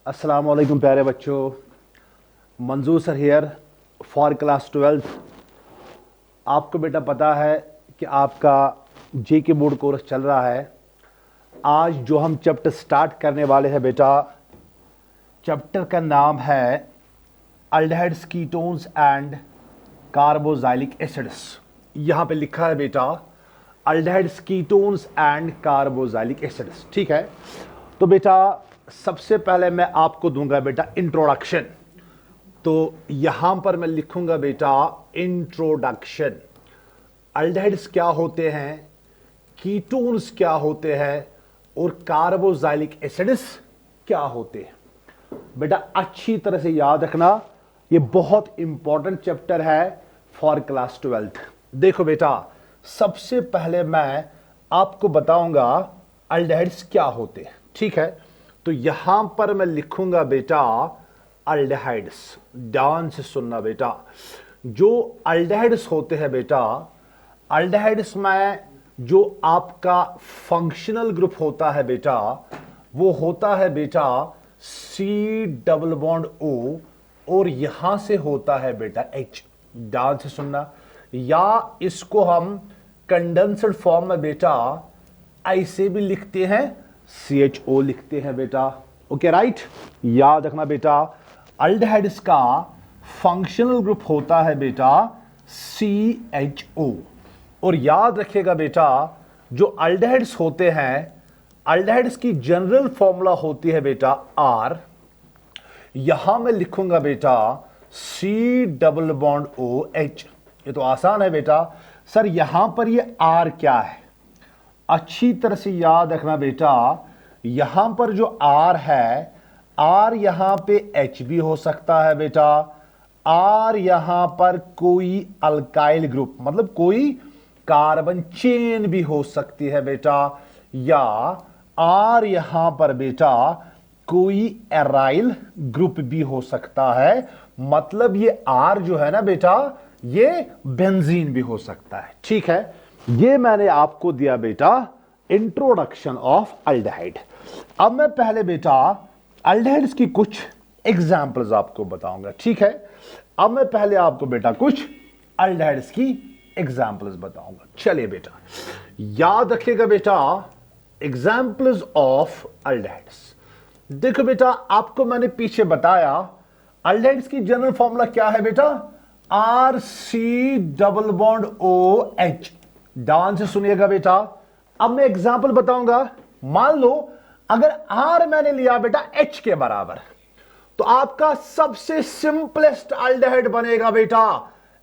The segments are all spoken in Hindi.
अस्सलाम वालेकुम प्यारे बच्चों, मंजूर sir here for class 12th। आपको बेटा पता है कि आपका जेके बोर्ड कोर्स चल रहा है। आज जो हम चैप्टर स्टार्ट करने वाले हैं बेटा, चैप्टर का नाम है aldehydes, ketones and carboxylic acids. यहाँ पे लिखा है बेटा aldehydes, ketones and carboxylic acids. ठीक है, तो बेटा सबसे पहले मैं आपको दूंगा बेटा इंट्रोडक्शन। तो यहां पर मैं लिखूंगा बेटा इंट्रोडक्शन। अल्डिहाइड्स क्या होते हैं, कीटोन्स क्या होते हैं और कार्बोक्सिलिक एसिड्स क्या होते हैं। बेटा अच्छी तरह से याद रखना, ये बहुत इंपॉर्टेंट चैप्टर है फॉर क्लास 12th। देखो बेटा, सबसे पहले मैं आपको बताऊंगा अल्डिहाइड्स क्या होते हैं। ठीक है, तो यहां पर मैं लिखूंगा बेटा अल्डिहाइड्स। ध्यान से सुनना बेटा, जो अल्डिहाइड्स होते हैं बेटा, अल्डिहाइड्स में जो आपका फंक्शनल ग्रुप होता है बेटा, वो होता है बेटा सी डबल बॉन्ड ओ और यहां से होता है बेटा एच। ध्यान से सुनना, या इसको हम कंडेंस्ड फॉर्म में बेटा ऐसे भी लिखते हैं, CHO लिखते हैं बेटा। ओके राइट, याद रखना बेटा अल्डिहाइड्स का फंक्शनल ग्रुप होता है बेटा CHO। और याद रखिएगा बेटा, जो अल्डिहाइड्स होते हैं, अल्डिहाइड्स की जनरल फॉर्मूला होती है बेटा R। यहां मैं लिखूंगा बेटा C डबल बॉन्ड OH। ये तो आसान है बेटा। सर यहां पर ये R क्या है, अच्छी तरह से याद रखना बेटा, यहां पर जो R है, R यहां पे H भी हो सकता है बेटा। R यहां पर कोई अल्काइल ग्रुप मतलब कोई कार्बन चेन भी हो सकती है बेटा, या R यहां पर बेटा कोई एराइल ग्रुप भी हो सकता है। मतलब ये R जो है ना बेटा, ये बेंजीन भी हो सकता है। ठीक है, ये मैंने आपको दिया बेटा इंट्रोडक्शन ऑफ अल्डिहाइड। अब मैं पहले बेटा अल्डिहाइड्स की कुछ एग्जांपल्स आपको बताऊंगा। ठीक है, अब मैं पहले आपको बेटा कुछ अल्डिहाइड्स की एग्जांपल्स बताऊंगा। चलिए बेटा याद रखिएगा बेटा, एग्जांपल्स ऑफ अल्डिहाइड्स। देखो बेटा, आपको मैंने पीछे बताया अल्डिहाइड्स की जनरल फॉर्मूला क्या है बेटा, RC डबल बॉन्ड OH। ध्यान से सुनिएगा बेटा, अब मैं एग्जांपल बताऊंगा। मान लो अगर R मैंने लिया बेटा H के बराबर, तो आपका सबसे सिंपलेस्ट अल्डिहाइड बनेगा बेटा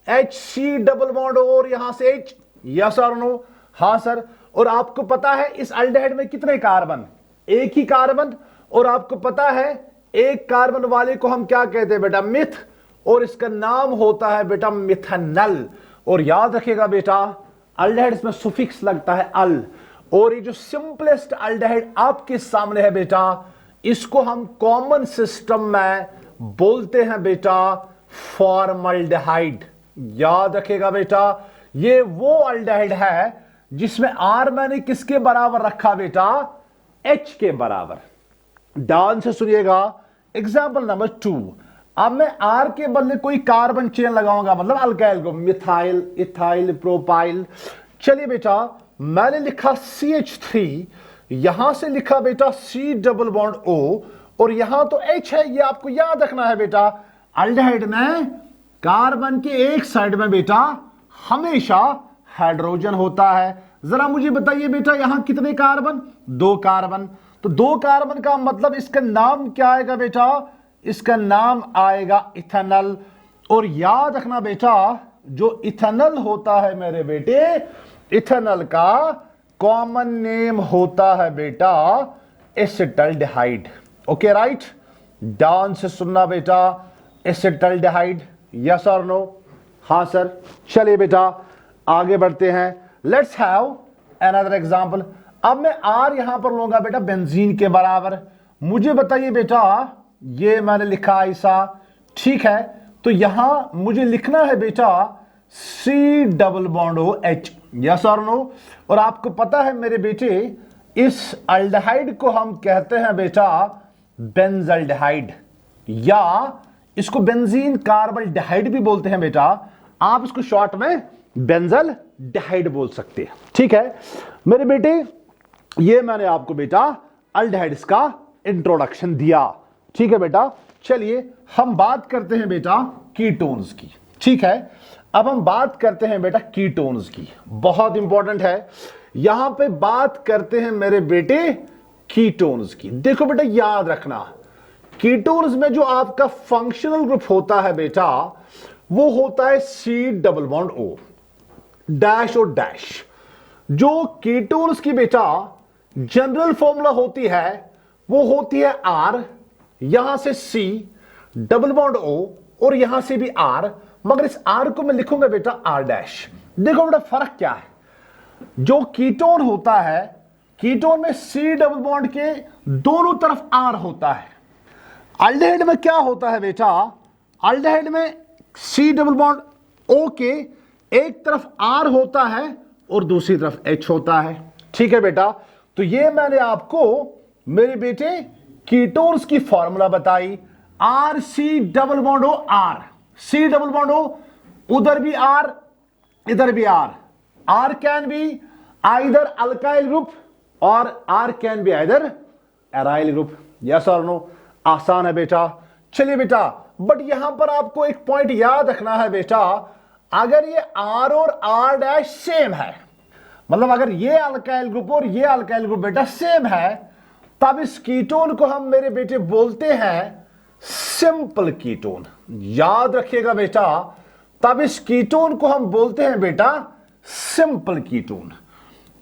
HC डबल बॉन्ड और यहां से H। यस और नो? हां सर। और आपको पता है इस अल्डिहाइड में कितने कार्बन, एक ही कार्बन। और आपको पता है एक कार्बन वाले को हम क्या कहते हैं बेटा, मिथ, और इसका नाम होता है बेटा मिथेनॉल। और याद रखिएगा बेटा अल्डिहाइड्स में सुफिक्स लगता है अल। और ये जो सिंपलेस्ट अल्डिहाइड आपके सामने है बेटा, इसको हम कॉमन सिस्टम में बोलते हैं बेटा फॉर्मल्डिहाइड। याद रखिएगा बेटा, ये वो अल्डिहाइड है जिसमें R मैंने किसके बराबर रखा बेटा, H के बराबर। ध्यान से सुनिएगा, एग्जाम्पल नंबर 2। अब मैं R के बदले कोई कार्बन चेन लगाऊंगा, मतलब अल्काइल को, मिथाइल, इथाइल, प्रोपाइल। चलिए बेटा, मैंने लिखा CH3, यहां से लिखा बेटा C डबल बॉन्ड O, और यहां तो H है। ये आपको याद रखना है बेटा, अल्डिहाइड में कार्बन के एक साइड में बेटा हमेशा हाइड्रोजन होता है। जरा मुझे बताइए बेटा, यहां कितने कार्बन, 2 कार्बन। तो 2 कार्बन का मतलब इसका नाम क्या आएगा बेटा, इसका नाम आएगा इथेनॉल। और याद रखना बेटा, जो इथेनॉल होता है मेरे बेटे, इथेनॉल का कॉमन नेम होता है बेटा एसिटल्डिहाइड। ओके राइट, ध्यान से सुनना बेटा, एसिटल्डिहाइड। यस और नो? हां सर। चलिए बेटा आगे बढ़ते हैं, लेट्स हैव अनदर एग्जांपल। अब मैं R यहां पर लूंगा बेटा बेंजीन के बराबर। मुझे बताइए बेटा, ये मैंने लिखा ऐसा, ठीक है, तो यहां मुझे लिखना है बेटा C double bond OH। Yes और नो? और आपको पता है मेरे बेटे, इस अल्डिहाइड को हम कहते हैं बेटा बेंजल्डिहाइड, या इसको बेंजीन कार्बल्डिहाइड भी बोलते हैं बेटा, आप इसको शॉर्ट में बेंजल्डिहाइड बोल सकते हैं। ठीक है मेरे बेटे, ये मैंने आपको बेटा अल्डिहाइड्स का इंट्रोडक्शन दिया। ठीक है बेटा, चलिए हम बात करते हैं बेटा कीटोन्स की। ठीक है, अब हम बात करते हैं बेटा कीटोन्स की, बहुत इंपॉर्टेंट है। यहां पे बात करते हैं मेरे बेटे कीटोन्स की। देखो बेटा याद रखना, कीटोन्स में जो आपका फंक्शनल ग्रुप होता है बेटा, वो होता है C double bond O, dash और डैश। जो कीटोन्स की बेटा जनरल फॉर्मूला होती है वो होती है आर, यहां से सी डबल बॉन्ड ओ और यहां से भी आर, मगर इस आर को मैं लिखूंगा बेटा आर डैश। देखो बेटा फर्क क्या है, जो कीटोन होता है, कीटोन में सी डबल बॉन्ड के दोनों तरफ आर होता है। अल्डिहाइड में क्या होता है बेटा, अल्डिहाइड में सी डबल बॉन्ड ओ के एक तरफ आर होता है और दूसरी तरफ एच होता है। ठीक है बेटा, तो ये मैंने आपको मेरे बेटे कीटोन्स की फॉर्मूला बताई, R C double bond O R, C double bond O, उधर भी आर इधर भी R, R can be either alkyl group और R can be either aryl group. Yes और नो, आसान है बेटा। चलिए बेटा, बट यहां पर आपको एक पॉइंट याद रखना है बेटा, अगर ये आर और आर डैश सेम है, मतलब अगर ये अल्काइल ग्रुप और ये अल्काइल ग्रुप बेटा सेम है, तब इस कीटोन को हम मेरे बेटे बोलते हैं सिंपल कीटोन। याद रखिएगा बेटा, तब इस कीटोन को हम बोलते हैं बेटा सिंपल कीटोन।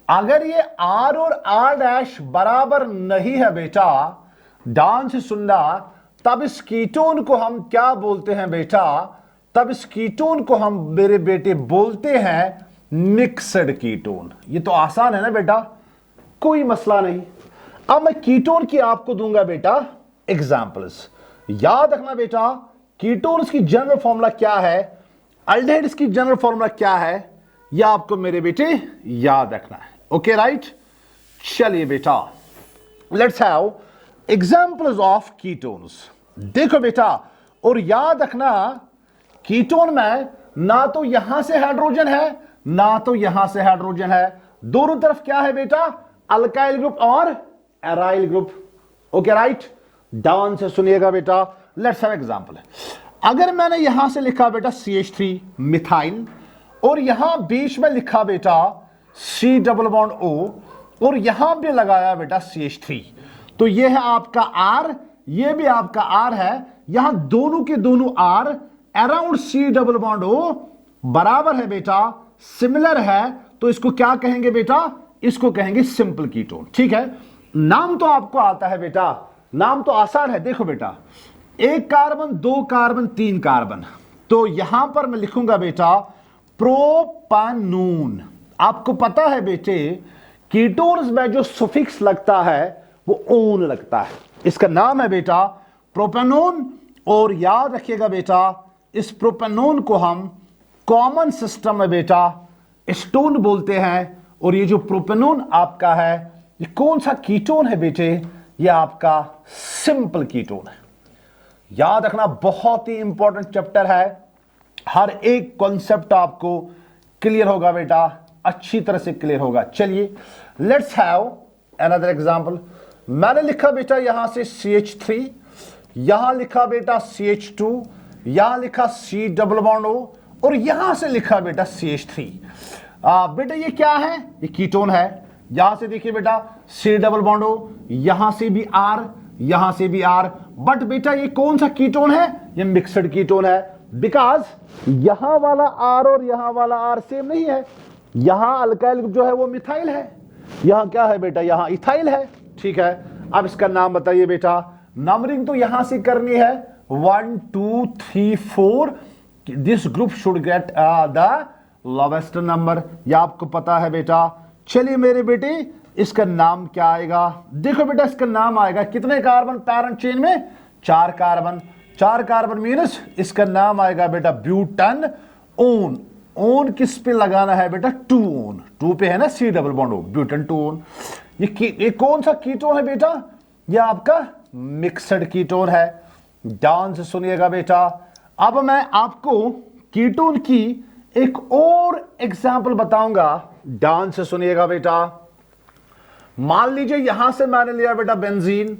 अगर ये आर और आर डैश बराबर नहीं है बेटा, ध्यान से सुनना, तब इस कीटोन को हम क्या बोलते हैं बेटा, तब इस कीटोन को हम मेरे बेटे बोलते हैं मिक्सड कीटोन। ये तो आसान है ना बेटा, कोई मसला नहीं। अब मैं कीटोन की आपको दूंगा बेटा एग्जांपल्स। याद रखना बेटा, कीटोन्स की जनरल फॉर्मूला क्या है, अल्डिहाइड्स की जनरल फॉर्मूला क्या है, यह आपको मेरे बेटे याद रखना है। ओके राइट, चलिए बेटा let's have examples of ketones. देखो बेटा, और याद रखना कीटोन में ना तो यहां से हाइड्रोजन है ना तो यहां से हाइड्रोजन है, दोनों तरफ क्या है बेटा, अल्काइल ग्रुप और एराइल ग्रुप। ओके राइट, ध्यान से सुनिएगा बेटा, लेट्स हैव एग्जांपल। अगर मैंने यहां से लिखा बेटा CH3 मिथाइल और यहां बीच में लिखा बेटा C डबल बॉन्ड O और यहां भी लगाया बेटा CH3, तो यह है आपका R, यह भी आपका R है, यहां दोनों के दोनों R around C double bond O बराबर है बेटा, सिमिलर है, तो इसको क्या कहेंगे बेटा, इसको कहेंगे सिंपल कीटोन। ठीक है, नाम तो आपको आता है बेटा, नाम तो आसान है। देखो बेटा, एक कार्बन, दो कार्बन, तीन कार्बन, तो यहां पर मैं लिखूंगा बेटा प्रोपानोन। आपको पता है बेटे, कीटोन्स में जो सुफिक्स लगता है वो ओन लगता है, इसका नाम है बेटा प्रोपेनोन। और याद रखिएगा बेटा, इस प्रोपेनोन को हम कॉमन सिस्टम में बेटा एस्टोन बोलते हैं, और ये जो प्रोपेनोन आपका है ये कौन सा कीटोन है बेटे, ये आपका सिंपल कीटोन है। याद रखना, बहुत ही इंपॉर्टेंट चैप्टर है, हर एक कॉन्सेप्ट आपको क्लियर होगा बेटा, अच्छी तरह से क्लियर होगा। चलिए लेट्स हैव अनदर एग्जांपल। मैंने लिखा बेटा यहां से CH3, यहां लिखा बेटा CH2, यहां लिखा C डबल बॉन्ड O और यहां से लिखा बेटा CH3। बेटा ये क्या है, ये कीटोन है। यहां से देखिए बेटा C डबल बॉन्ड O, यहां से भी R, यहां से भी R, बट बेटा ये कौन सा कीटोन है, ये मिक्सड कीटोन है, बिकॉज यहां वाला R और यहां वाला R सेम नहीं है। यहां अल्काइल ग्रुप जो है वो मिथाइल है, यहां क्या है बेटा, यहां इथाइल है। ठीक है, अब इसका नाम बताइए बेटा, नंबरिंग तो यहां से करनी है 1 2 3 4, this group should get the lowest number, यह आपको पता है बेटा। चलिए मेरे बेटे, इसका नाम क्या आएगा, देखो बेटा इसका नाम आएगा, कितने कार्बन पैरेंट चेन में, 4 कार्बन, 4 कार्बन मीनस इसका नाम आएगा बेटा ब्यूटन ओन। ओन किस पे लगाना है बेटा, 2 ओन, 2 पे है ना C double bond O, butane 2 own. ये कौन सा कीटोन है बेटा, ये आपका मिक्सड कीटोन है। ध्यान से सुनिएगा बेटा। अब मैं आपको कीटोन की एक और एग्जाम्पल बताऊंगा। ध्यान से सुनिएगा बेटा। मान लीजिए यहां से मैंने लिया बेटा बेंजीन,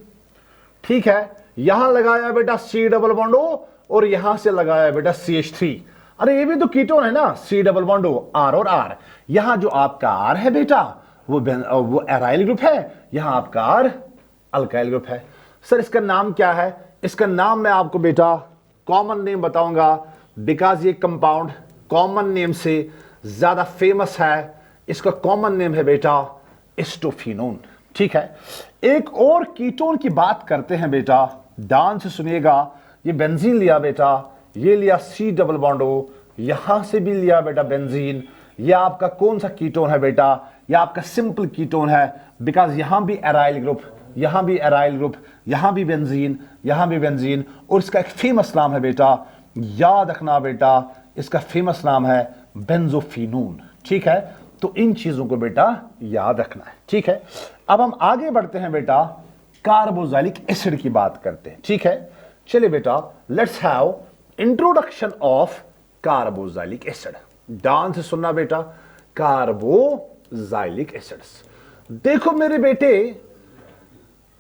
ठीक है, यहां लगाया बेटा सी डबल बॉन्ड ओ और यहां से लगाया बेटा CH3। अरे ये भी तो कीटोन है ना, C double bond O, R और आर। यहां जो आपका आर है बेटा वो एराइल ग्रुप है, यहां आपका आर अल्काइल ग्रुप है। सर इसका नाम क्या है? इसका नाम मैं आपको बेटा कॉमन नेम बताऊंगा, बिकॉज ये कंपाउंड कॉमन नेम से ज्यादा फेमस है। इसका कॉमन नेम है बेटा एस्टोफिनोन, ठीक है। एक और कीटोन की बात करते हैं बेटा, ध्यान से सुनिएगा। ये बेंजीन लिया बेटा, ये लिया सी डबल बॉन्ड ओ, यहां से भी लिया बेटा बेंजीन। ये आपका कौन सा कीटोन है बेटा? ये आपका सिंपल कीटोन है, बिकॉज यहां भी एराइल ग्रुप, यहां भी एराइल ग्रुप, यहां भी बेंजीन, यहां भी बेंजीन। और इसका एक फेमस नाम है बेटा, याद रखना बेटा, इसका फेमस नाम है बेंजोफिनोन, ठीक है। तो इन चीजों को बेटा याद रखना है, ठीक है। अब हम आगे बढ़ते हैं बेटा, कार्बोक्सिलिक एसिड की बात करते हैं, ठीक है। चलिए बेटा, let's have introduction of carboxylic acid. ध्यान से सुनना बेटा, कार्बोक्सिलिक एसिड्स। देखो मेरे बेटे,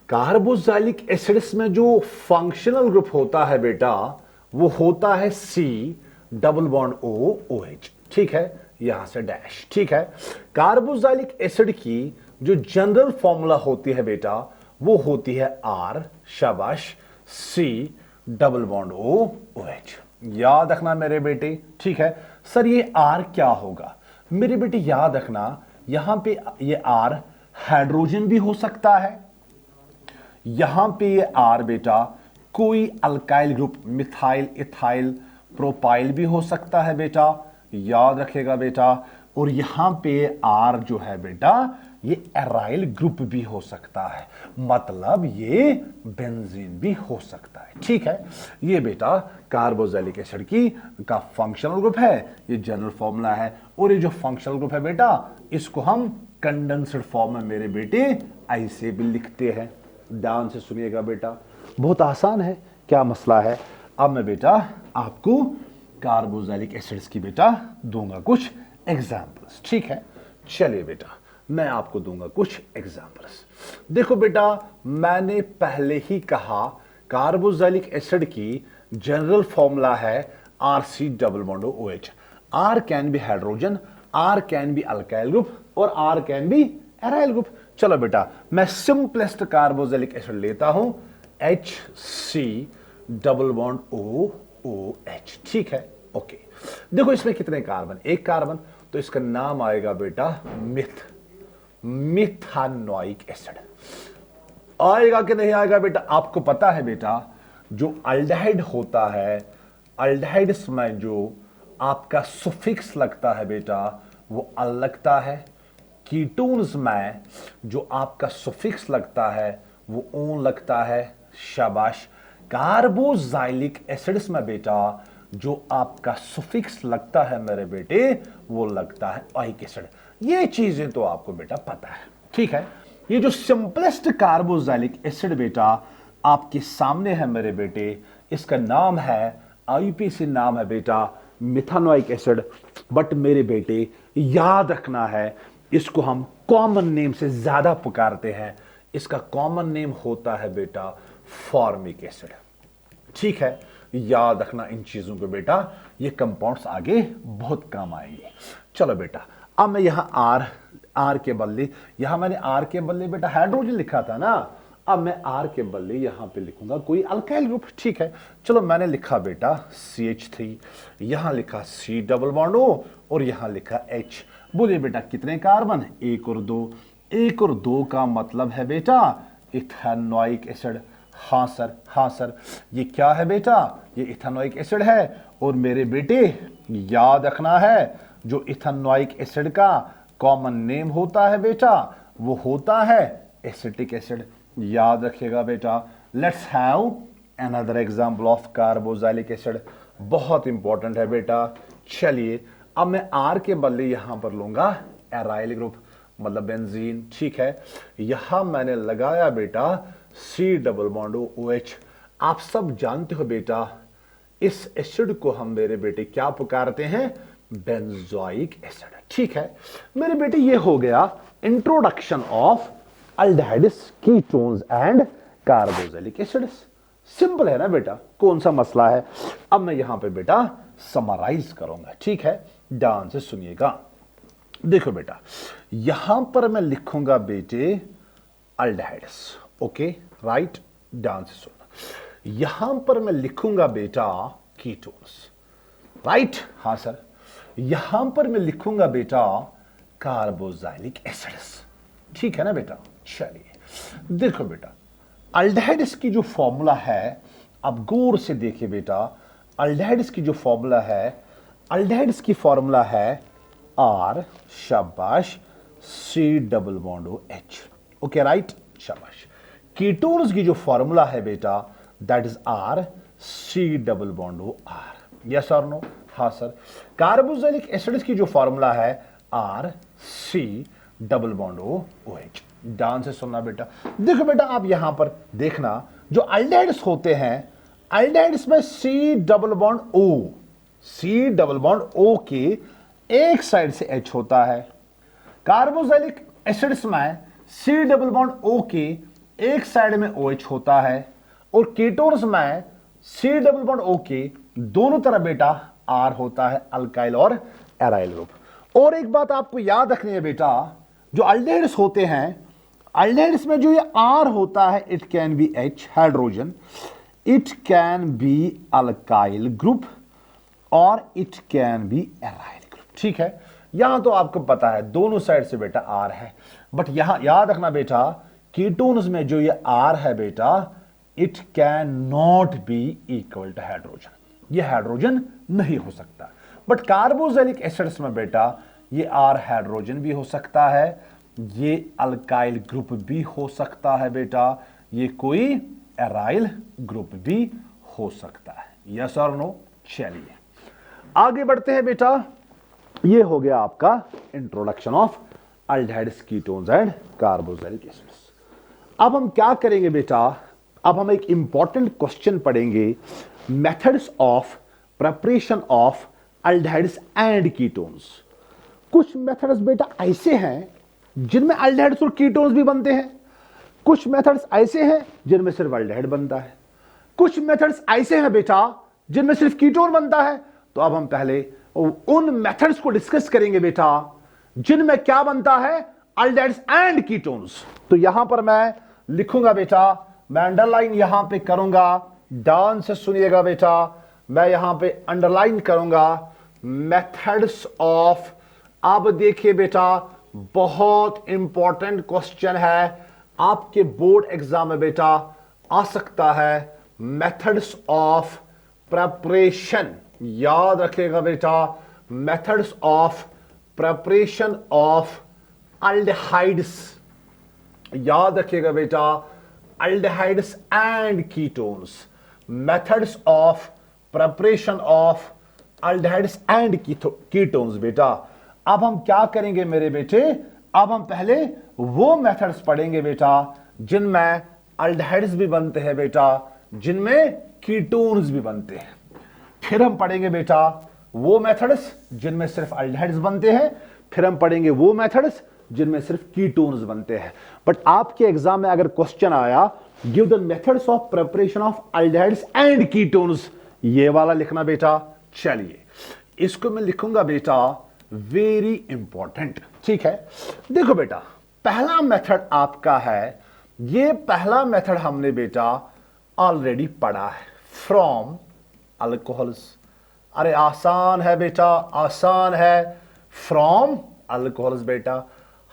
कार्बोक्सिलिक एसिड्स में जो फंक्शनल ग्रुप होता है बेटा, वो होता है C double bond O OH, ठीक है, यहां से डैश, ठीक है। कार्बोक्सिलिक एसिड की जो जनरल फॉर्मूला होती है बेटा, वो होती है आर, शाबाश, C double bond O OH। याद रखना मेरे बेटे, ठीक है। सर ये आर क्या होगा? मेरे बेटे याद रखना, यहां पे ये आर हाइड्रोजन भी हो सकता है, यहां पे ये आर बेटा कोई alkyl group, methyl, ethyl, propyl भी हो सकता है बेटा, याद रखेगा बेटा। और यहां पे आर जो है बेटा, ये एराइल ग्रुप भी हो सकता है, मतलब ये बेंजीन भी हो सकता है, ठीक है। ये बेटा कार्बोक्सिलिक एसिड की का फंक्शनल ग्रुप है, ये जनरल फॉर्मूला है। और ये जो फंक्शनल ग्रुप है बेटा, इसको हम कंडेंस्ड फॉर्म में मेरे बेटे ऐसे भी लिखते हैं। ध्यान से सुनिएगा बेटा, बहुत आसान है, क्या मसला है। अब मैं बेटा आपको कार्बोक्सिलिक एसिड्स की बेटा दूंगा कुछ एग्जाम्पल्स, ठीक है। चलिए बेटा, मैं आपको दूंगा कुछ एग्जाम्पल्स। देखो बेटा, मैंने पहले ही कहा कार्बोक्सिलिक एसिड की जनरल फॉर्मूला है RC double bond OH। R can be hydrogen, R can be alkyl group और R can be aryl group. चलो बेटा, मैं सिंपलेस्ट कार्बोक्सिलिक एसिड लेता हूं, HC डबल बॉन्ड OH, ठीक है, ओके। देखो इसमें कितने कार्बन? एक कार्बन, तो इसका नाम आएगा बेटा मिथानोइक एसिड। आएगा कि नहीं आएगा बेटा? आपको पता है बेटा, जो अल्डिहाइड होता है, अल्डिहाइड्स में जो आपका सुफिक्स लगता है बेटा, वो अल लगता है। कीटोन्स में जो आपका सुफिक्स लगता है, वो ओन लगता है, शाबाश। कार्बोक्सिलिक एसिड्स में बेटा जो आपका सुफिक्स लगता है मेरे बेटे, वो लगता है ओइक एसिड। ये चीजें तो आपको बेटा पता है, ठीक है। ये जो सिंपलेस्ट कार्बोक्सिलिक एसिड बेटा आपके सामने है मेरे बेटे, इसका नाम है, आईपीसी नाम है बेटा मिथानोइक एसिड। बट मेरे बेटे याद रखना है, इसको हम कॉमन नेम से ज्यादा पुकारते हैं। इसका कॉमन नेम होता है बेटा फॉर्मिक एसिड, ठीक है। याद रखना इन चीजों को बेटा, ये कंपाउंड्स आगे बहुत काम आएंगे। चलो बेटा, अब मैं यहां आर के बदले, यहां मैंने आर के बदले बेटा हाइड्रोजन लिखा था ना, अब मैं आर के बदले यहां पे लिखूंगा कोई अल्काइल ग्रुप, ठीक है। चलो मैंने लिखा बेटा CH3, यहां लिखा C डबल बॉन्ड O और यहां लिखा H। बोलिए बेटा कितने कार्बन? एक और दो। एक और दो का मतलब है बेटा इथेनोइक एसिड। हाँ सर, हाँ सर, ये क्या है बेटा? ये इथेनोइक एसिड है। और मेरे बेटे याद रखना है, जो इथेनोइक एसिड का कॉमन नेम होता है बेटा, वो होता है एसिटिक एसिड। याद रखिएगा बेटा। Let's have another example of carboxylic acid, बहुत इंपॉर्टेंट है बेटा। चलिए, अब मैं आर के बदले यहां पर लूंगा एराइल ग्रुप, मतलब बेंजीन, ठीक है। यहां मैंने लगाया बेटा सी डबल बॉन्ड OH। आप सब जानते हो बेटा इस एसिड को हम मेरे बेटे क्या पुकारते हैं, बेंजोइक एसिड। ठीक है मेरे बेटे, ये हो गया introduction of aldehydes, ketones and carboxylic acids. Simple है ना बेटा, कौन सा मसला है। अब मैं यहां पे बेटा समराइज करूंगा, ठीक है, ध्यान से सुनिएगा। देखो बेटा यहां पर मैं लिखूंगा बेटे अल्डिहाइड्स, ओके राइट, ध्यान से सुनना। यहां पर मैं लिखूंगा बेटा कीटोन्स, राइट, हाँ सर। यहां पर मैं लिखूंगा बेटा कार्बोक्सिलिक एसिड्स, ठीक है ना बेटा। चलिए देखो बेटा अल्डिहाइड्स की जो फॉर्मूला है, अब गौर से देखिए बेटा, अल्डिहाइड्स की जो फॉर्मूला है, अल्डिहाइड्स की फॉर्मूला है आर, शाबाश, C double bond OH, okay right, शाबाश। कीटोन्स की जो फॉर्मूला है बेटा that is R, C double bond OR, yes और नो, हाँ सर। कार्बोक्सिलिक एसिड्स की जो फॉर्मूला है R, C double bond OH। ध्यान से सुनना बेटा। देखो बेटा आप यहां पर देखना, जो अल्डिहाइड्स होते हैं, अल्डिहाइड्स में C double bond O, C double bond O के एक साइड से H होता है। कार्बोक्सिलिक एसिड्स में सी डबल बॉन्ड O के एक साइड में OH होता है, और कीटोन्स में सी डबल बॉन्ड O के दोनों तरफ बेटा R होता है, अल्काइल और एराइल ग्रुप। और एक बात आपको याद रखनी है बेटा, जो अल्डिहाइड्स होते हैं, अल्डिहाइड्स में जो ये R होता है, it can be H hydrogen, it can be alkyl group और it can be aryl group, ठीक है। यहां तो आपको पता है दोनों साइड से बेटा R है, बट यहां याद रखना बेटा कीटोन्स में जो ये R है बेटा, it can not be equal to hydrogen, ये हाइड्रोजन नहीं हो सकता। बट कार्बोक्सिलिक एसिड्स में बेटा ये R हाइड्रोजन भी हो सकता है, ये अल्काइल ग्रुप भी हो सकता है बेटा, ये कोई एराइल ग्रुप भी हो सकता है, यस और नो। चलिए आगे बढ़ते हैं बेटा, ये हो गया आपका introduction of aldehydes, ketones and carboxylic acids. अब हम क्या करेंगे बेटा, अब हम एक इंपॉर्टेंट क्वेश्चन पढ़ेंगे, methods of preparation of aldehydes and ketones. कुछ मेथड्स बेटा ऐसे हैं जिनमें अल्डिहाइड्स और कीटोन्स भी बनते हैं, कुछ मेथड्स ऐसे हैं जिनमें सिर्फ अल्डिहाइड बनता है, कुछ मेथड्स ऐसे हैं बेटा जिनमें सिर्फ कीटोन बनता है। तो अब हम पहले उन मेथड्स को डिस्कस करेंगे बेटा जिनमें क्या बनता है, अल्डिहाइड्स एंड कीटोन्स। तो यहां पर मैं लिखूंगा बेटा, मैं अंडरलाइन यहां पे करूंगा, ध्यान से सुनिएगा बेटा, मैं यहां पे अंडरलाइन करूंगा मेथड्स ऑफ। अब देखिए बेटा बहुत इंपॉर्टेंट क्वेश्चन है, आपके बोर्ड एग्जाम में बेटा आ सकता है, मेथड्स ऑफ प्रिपरेशन, याद रखिएगा बेटा, methods of preparation of aldehydes, याद रखिएगा बेटा, aldehydes and ketones, methods of preparation of aldehydes and ketones बेटा। अब हम क्या करेंगे मेरे बेटे, अब हम पहले वो मेथड्स पढ़ेंगे बेटा जिनमें अल्डिहाइड्स भी बनते हैं बेटा, जिनमें कीटोन्स भी बनते हैं। फिर हम पढ़ेंगे बेटा वो मेथड्स जिनमें सिर्फ अल्डिहाइड्स बनते हैं, फिर हम पढ़ेंगे वो मेथड्स जिनमें सिर्फ कीटोन्स बनते हैं। बट आपके एग्जाम में अगर क्वेश्चन आया give the methods of preparation of aldehydes and ketones, ये वाला लिखना बेटा। चलिए इसको मैं लिखूंगा बेटा वेरी इंपॉर्टेंट, ठीक है। देखो बेटा पहला मेथड आपका है, ये पहला मेथड हमने बेटा ऑलरेडी पढ़ा है, फ्रॉम अल्कोहल्स। अरे आसान है बेटा, आसान है, फ्रॉम अल्कोहल्स बेटा।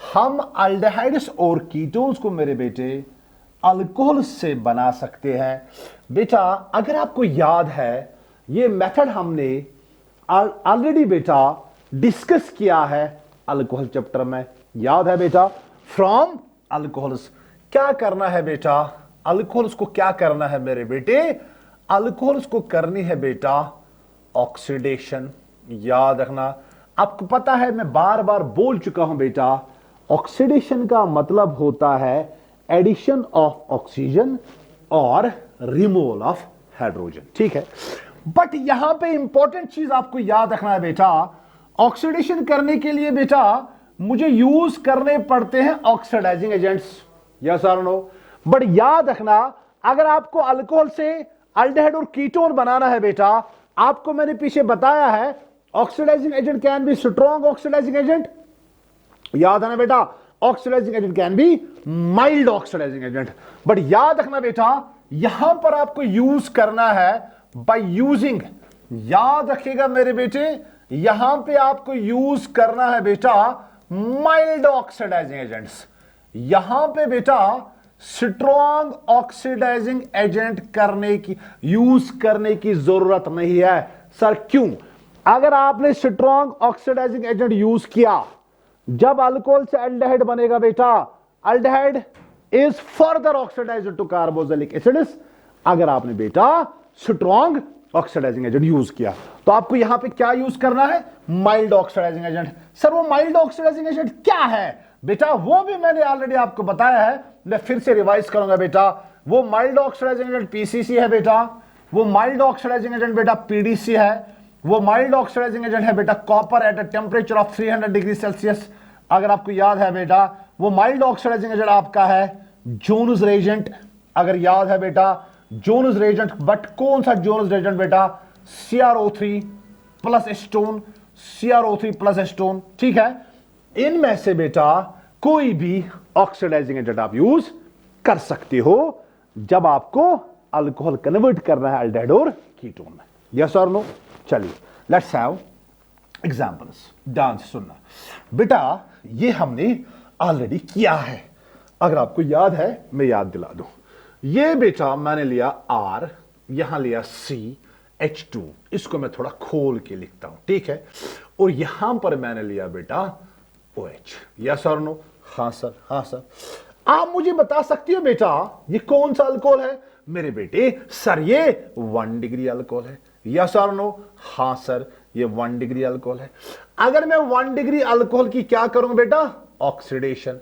हम अल्डिहाइड्स और कीटोन्स को मेरे बेटे अल्कोहल से बना सकते हैं बेटा। अगर आपको याद है ये मेथड हमने ऑलरेडी बेटा डिस्कस किया है अल्कोहल चैप्टर में, याद है बेटा, फ्रॉम अल्कोहल्स। क्या करना है बेटा, अल्कोहल्स को क्या करना है मेरे बेटे, अल्कोहल्स को करनी है बेटा ऑक्सीडेशन, याद रखना। आपको पता है मैं बार बार बोल चुका हूं बेटा, ऑक्सीडेशन का मतलब होता है एडिशन ऑफ ऑक्सीजन और रिमूवल ऑफ हाइड्रोजन, ठीक है। बट यहां पे इंपॉर्टेंट चीज आपको याद रखना है बेटा, ऑक्सीडेशन करने के लिए बेटा मुझे यूज करने पड़ते हैं ऑक्सीडाइजिंग एजेंट्स, यस और नो। बट याद रखना, अगर आपको अल्कोहल से अल्डिहाइड और कीटोन बनाना है बेटा, आपको मैंने पीछे बताया है oxidising agent can be strong oxidising agent, याद है ना बेटा, oxidising agent can be mild oxidising agent. But याद रखना बेटा, यहां पर आपको यूज करना है बाय यूजिंग, याद रखिएगा मेरे बेटे, यहां पे आपको यूज करना है बेटा माइल्ड ऑक्सीडाइजिंग एजेंट्स। यहां पे बेटा स्ट्रॉन्ग ऑक्सीडाइजिंग एजेंट यूज करने की जरूरत नहीं है। सर क्यों? अगर आपने स्ट्रॉन्ग ऑक्सीडाइजिंग एजेंट यूज किया, जब अल्कोहल से अल्डिहाइड बनेगा बेटा, aldehyde is further oxidised to carboxylic acids. अगर आपने बेटा स्ट्रॉन्ग ऑक्सीडाइजिंग एजेंट यूज किया, तो आपको यहां पे क्या यूज करना है? Mild oxidising agent. सर वो माइल्ड ऑक्सीडाइजिंग एजेंट क्या है बेटा? वो भी मैंने ऑलरेडी आपको बताया है, मैं फिर से रिवाइज करूंगा बेटा। वो माइल्ड ऑक्सीडाइजिंग एजेंट पीसीसी है बेटा, वो माइल्ड ऑक्सीडाइजिंग एजेंट बेटा पीडीसी है, वो माइल्ड ऑक्सीडाइजिंग एजेंट है बेटा copper at a temperature of 300 degree Celsius. अगर आपको याद है बेटा, वो माइल्ड ऑक्सीडाइजिंग एजेंट आपका है जोन्स रेजेंट, अगर याद है बेटा जोन्स रेजेंट। बट कौन सा जोन्स रेजेंट बेटा? CrO3 plus stone, CrO3 plus stone, ठीक है। इनमें से बेटा कोई भी ऑक्सीडाइजिंग एजेंट आप यूज कर सकते हो जब आपको अल्कोहल कन्वर्ट करना है अल्डिहाइड और कीटोन में, यस और नो। चलिए लेट्स हैव एग्जांपल्स, ध्यान से सुनना बेटा। ये हमने ऑलरेडी किया है, अगर आपको याद है मैं याद दिला दूं। ये बेटा मैंने लिया R, यहां लिया CH2, इसको मैं थोड़ा खोल के लिखता हूं, ठीक है। और यहां पर मैंने लिया बेटा OH, यस और नो? हाँ सर, हाँ सर। आप मुझे बता सकती हो बेटा ये कौन सा अल्कोहल है? मेरे बेटे सर ये 1 डिग्री अल्कोहल है, यस और नो? हाँ सर ये 1 डिग्री अल्कोहल है। अगर मैं 1 डिग्री अल्कोहल की क्या करूंगा बेटा? ऑक्सीडेशन।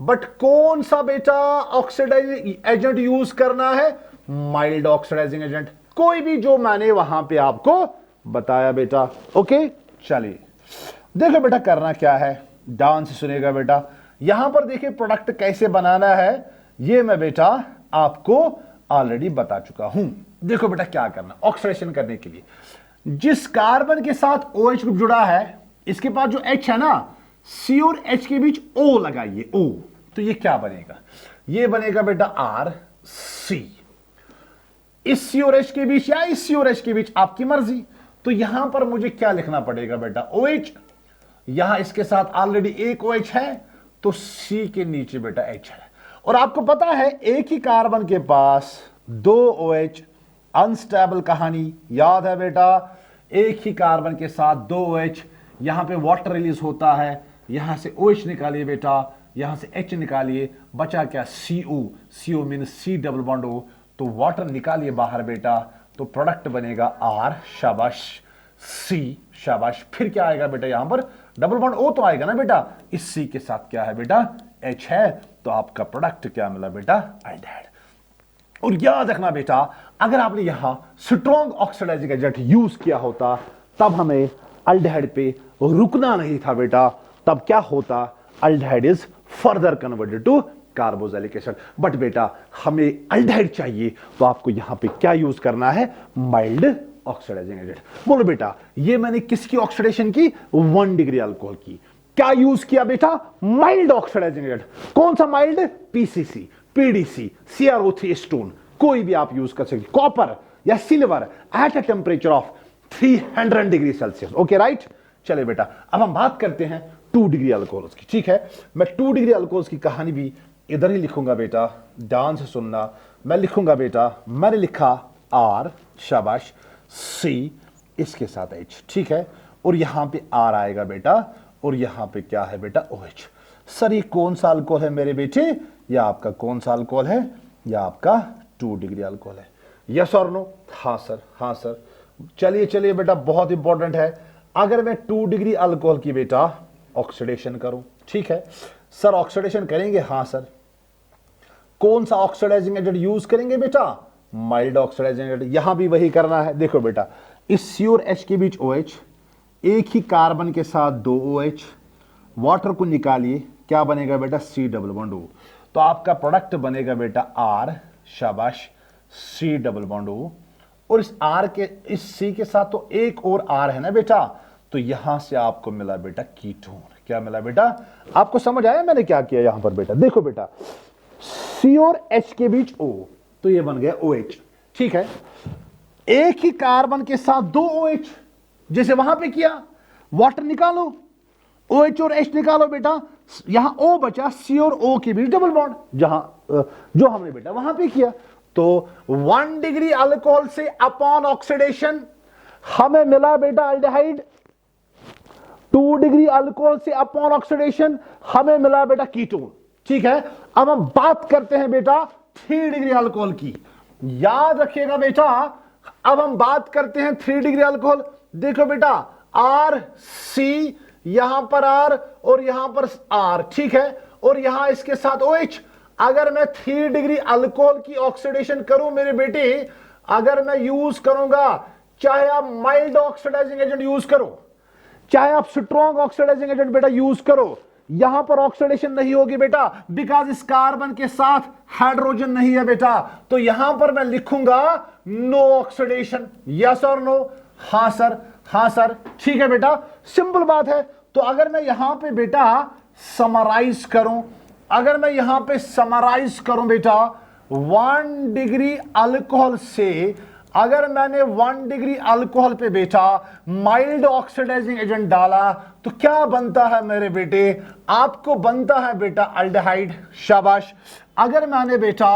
बट कौन सा बेटा ऑक्सीडाइजिंग एजेंट यूज करना है? माइल्ड ऑक्सीडाइजिंग एजेंट, कोई भी जो मैंने वहां पे आपको बताया बेटा, ओके। चलिए देखो बेटा करना क्या है, ध्यान से सुनेगा बेटा। यहां पर देखिए प्रोडक्ट कैसे बनाना है, ये मैं बेटा आपको ऑलरेडी बता चुका हूं। देखो बेटा क्या करना, ऑक्सीडेशन करने के लिए जिस कार्बन के साथ OH ग्रुप जुड़ा है, इसके पास जो H है ना, C और H के बीच O लगाइए, O। तो ये क्या बनेगा? ये बनेगा बेटा RC। इस C और H के बीच या इस C और H के बीच, आपकी मर्जी। तो यहां पर मुझे क्या लिखना पड़ेगा बेटा? OH। यहां इसके साथ ऑलरेडी एक OH है, तो C के नीचे बेटा H है। और आपको पता है एक ही कार्बन के पास 2 OH, अनस्टेबल कहानी, याद है बेटा? एक ही कार्बन के साथ 2 OH, यहां पे वाटर रिलीज होता है, यहां से OH निकालिए बेटा, यहां से H निकालिए, बचा क्या? CO। CO mean C double bond O, तो वाटर निकालिए बाहर बेटा, तो प्रोडक्ट बनेगा R, शाबाश, C, शाबाश। फिर क्या आएगा बेटा? यहां पर डबल बॉन्ड O तो आएगा ना बेटा, इस C के साथ क्या है बेटा? H है, तो आपका प्रोडक्ट क्या मिला बेटा? अल्डिहाइड। और याद रखना बेटा, अगर आपने यहां स्ट्रॉन्ग ऑक्सीडाइजिंग एजेंट यूज किया होता, तब हमें अल्डिहाइड पे रुकना नहीं था बेटा, तब क्या होता? Aldehyde is further converted to carboxylic acid. But बेटा हमें अल्डिहाइड चाहिए, तो आपको यहां पे क्या यूज करना है? Mild oxidising agent. बोलो बेटा ये मैंने किसकी ऑक्सीडेशन की? 1 डिग्री अल्कोहल की। क्या यूज किया बेटा? Mild oxidising agent. कौन सा mild? PCC, PDC, CrO3 stone, कोई भी आप यूज कर सकते, कॉपर या silver at a temperature of 300 degree Celsius, okay right. चले बेटा अब हम बात करते हैं 2 डिग्री अल्कोहल्स की, ठीक है। मैं 2 डिग्री अल्कोहल्स की कहानी भी इधर ही लिखूंगा बेटा, ध्यान से सुनना। मैं लिखूंगा बेटा, मैंने लिखा R, शाबाश, C, इसके साथ H, ठीक है। और यहां पे R आएगा बेटा, और यहां पे क्या है बेटा? OH। सर ये कौन सा अल्कोहल है मेरे बेटे? या आपका कौन सा अल्कोहल है? या आपका 2 डिग्री अल्कोहल है, यस और नो? हाँ सर, हाँ सर। चलिए चलिए बेटा बहुत इंपॉर्टेंट है, अगर मैं 2 डिग्री अल्कोहल की बेटा ऑक्सीडेशन करूं, ठीक है सर, ऑक्सीडेशन करेंगे? हाँ सर। कौन सा ऑक्सीडाइजिंग एजेंट यूज करेंगे बेटा? Mild oxidising agent. यहां भी वही करना है। देखो बेटा, इस C और H के बीच OH, एक ही कार्बन के साथ 2 OH, वाटर को निकालिए, क्या बनेगा बेटा? C double bond O। तो आपका प्रोडक्ट बनेगा बेटा R, शाबाश, C डबल बॉन्ड O। और इस R के, इस C के साथ तो एक और R है ना बेटा, तो यहां से आपको मिला बेटा कीटोन। क्या मिला बेटा? आपको समझ आया मैंने क्या किया यहां पर बेटा? देखो बेटा, C और H के बीच O, तो ये बन गया OH, ठीक है। एक ही कार्बन के साथ 2 OH, जैसे वहां पे किया, वाटर निकालो, OH और H निकालो बेटा, यहां O बचा, C और O के बीच डबल बॉन्ड, जहां जो हमने बेटा वहां पे किया। तो 1 डिग्री अल्कोहल से अपॉन ऑक्सीडेशन हमें मिला बेटा अल्डिहाइड, 2 डिग्री अल्कोहल से अपॉन ऑक्सीडेशन हमें मिला बेटा कीटोन, ठीक है। अब हम बात करते हैं बेटा 3 डिग्री अल्कोहल की। याद रखिएगा बेटा, अब हम बात करते हैं 3 डिग्री अल्कोहल। देखो बेटा, R C, यहां पर R और यहां पर R, ठीक है, और यहां इसके साथ OH। अगर मैं 3 डिग्री अल्कोहल की ऑक्सीडेशन करूं मेरे बेटे, अगर मैं यूज करूंगा, चाहे आप माइल्ड ऑक्सीडाइजिंग एजेंट यूज करो, चाहे आप स्ट्रॉन्ग ऑक्सीडाइजिंग एजेंट बेटा यूज करो, यहां पर ऑक्सीडेशन नहीं होगी बेटा, बिकॉज इस कार्बन के साथ हाइड्रोजन नहीं है बेटा। तो यहां पर मैं लिखूंगा नो ऑक्सीडेशन। यस और नो? हां सर, हां सर, ठीक है बेटा, सिंपल बात है। तो अगर मैं यहां पे बेटा समराइज करूं, अगर मैं यहां पे समराइज करूं बेटा, 1 डिग्री अल्कोहल से, अगर मैंने 1 डिग्री अल्कोहल पे बेटा माइल्ड ऑक्सीडाइजिंग एजेंट डाला, तो क्या बनता है मेरे बेटे? आपको बनता है बेटा अल्डिहाइड, शाबाश। अगर मैंने बेटा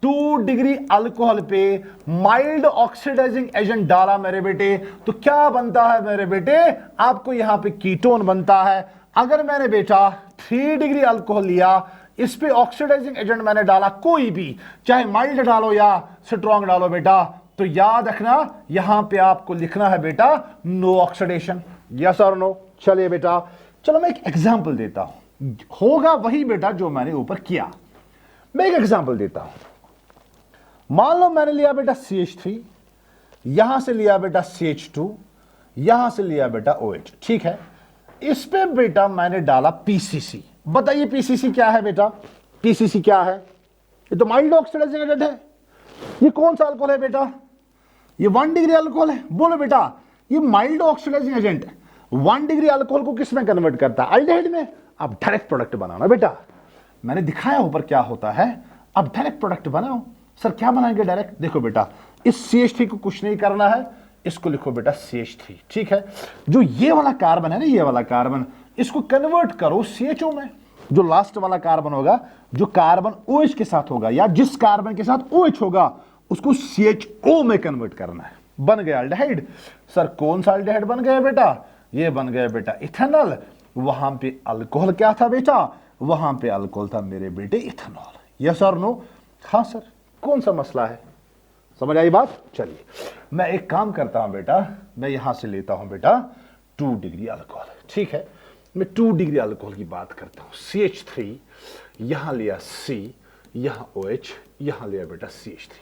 2 डिग्री अल्कोहल पे माइल्ड ऑक्सीडाइजिंग एजेंट डाला मेरे बेटे, तो क्या बनता है मेरे बेटे? आपको यहां पे कीटोन बनता है। अगर मैंने बेटा 3 डिग्री अल्कोहल लिया, इस पे ऑक्सीडाइजिंग एजेंट मैंने डाला कोई भी, चाहे माइल्ड डालो या स्ट्रॉन्ग डालो बेटा, तो याद रखना यहां पे आपको लिखना है बेटा नो ऑक्सीडेशन। यस और नो? चलिए बेटा, चलो मैं एक एग्जांपल देता हूं, होगा वही बेटा जो मैंने ऊपर किया। मैं एक एग्जांपल देता हूं। मान लो मैंने लिया बेटा CH3, यहां से लिया बेटा CH2, यहां से लिया बेटा OH, ठीक है। इस पे बेटा मैंने डाला PCC। बताइए PCC क्या है बेटा? PCC क्या है? ये तो माइल्ड ऑक्सीडाइजिंग एजेंट है। ये कौन सा अल्कोहल है बेटा? ये 1 डिग्री अल्कोहल है। बोलो बेटा, ये mild oxidising agent 1 degree alcohol को किस में कन्वर्ट करता है? अल्डिहाइड में। अब डायरेक्ट प्रोडक्ट बनाना बेटा, मैंने दिखाया ऊपर क्या होता है। अब डायरेक्ट प्रोडक्ट बनाओ। सर क्या बनाएंगे डायरेक्ट? देखो बेटा, इस CH3 को कुछ नहीं करना है, इसको लिखो बेटा CH3, ठीक है। जो ये वाला कार्बन है ना, ये वाला कार्बन, इसको कन्वर्ट करो CHO में। जो लास्ट वाला कार्बन होगा, जो कार्बन OH के साथ होगा, या जिस कार्बन के साथ OH होगा, उसको CHO में कन्वर्ट करना है। बन गया अल्डिहाइड। सर कौन सा अल्डिहाइड बन गया बेटा? ये बन गया बेटा इथेनॉल। वहां पे अल्कोहल क्या था बेटा? वहां पे अल्कोहल था मेरे बेटे इथेनॉल। यस और नो? हाँ सर। कौन सा मसला है? समझ आई बात? चलिए मैं एक काम करता हूं बेटा, मैं यहां से लेता हूं बेटा 2 डिग्री अल्कोहल, ठीक है। मैं 2 डिग्री अल्कोहल की बात करता हूं। CH3, यहां लिया C, यहां OH, यहां लिया बेटा CH3,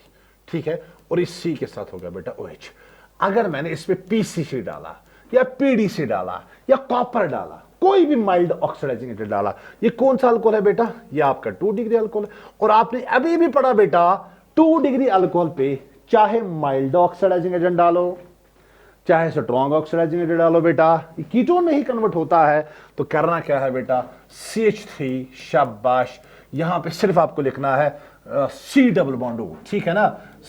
ठीक है। और इस C के साथ हो गया बेटा OH। अगर मैंने इस पे PCC डाला या PDC डाला या कॉपर डाला, कोई भी माइल्ड ऑक्सीडाइजिंग एजेंट डाला, ये कौन सा अल्कोहल है बेटा? ये आपका 2 डिग्री अल्कोहल है। और आपने अभी भी पढ़ा बेटा 2 डिग्री अल्कोहल पे चाहे माइल्ड ऑक्सीडाइजिंग एजेंट डालो, चाहे स्ट्रॉन्ग ऑक्सीडाइजिंग एजेंट डालो बेटा, ये कीटोन में ही कन्वर्ट होता है। तो करना क्या है बेटा? CH3, शाबाश। यहां पे सिर्फ आपको लिखना है C डबल बॉन्ड O, ठीक है ना,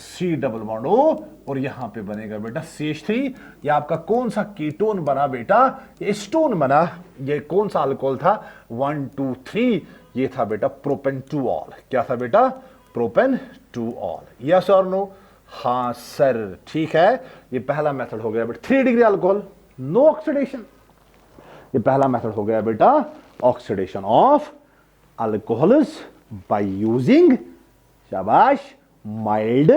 C डबल बॉन्ड O, और यहां पे बनेगा बेटा CH3। ये आपका कौन सा कीटोन बना बेटा? ये स्टोन बना। ये कौन सा अल्कोहल था? 1 2 3, ये था बेटा प्रोपेन-2-ऑल। क्या था बेटा? प्रोपेन-2-ऑल। यस और नो? हाँ सर, ठीक है। ये पहला मेथड हो गया बेटा 3 डिग्री अल्कोहल, नो ऑक्सीडेशन। ये पहला मेथड हो गया बेटा oxidation of alcohols by using, शाबाश, माइल्ड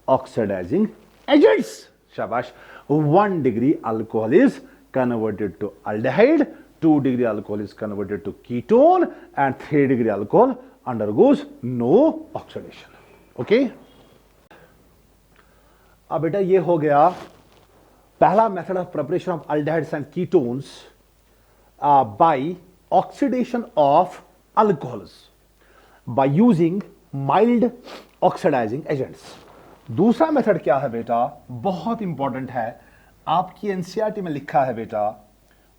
ऑक्सीडाइजिंग एजेंट्स, शाबाश। 1 degree alcohol is converted to aldehyde, 2 degree alcohol is converted to ketone, and 3 degree alcohol undergoes no oxidation. Okay, अब बेटा ये हो गया पहला method of preparation of aldehydes and ketones by oxidation of alcohols by using mild oxidising agents. दूसरा मेथड क्या है बेटा, बहुत इंपॉर्टेंट है, आपकी एनसीईआरटी में लिखा है बेटा,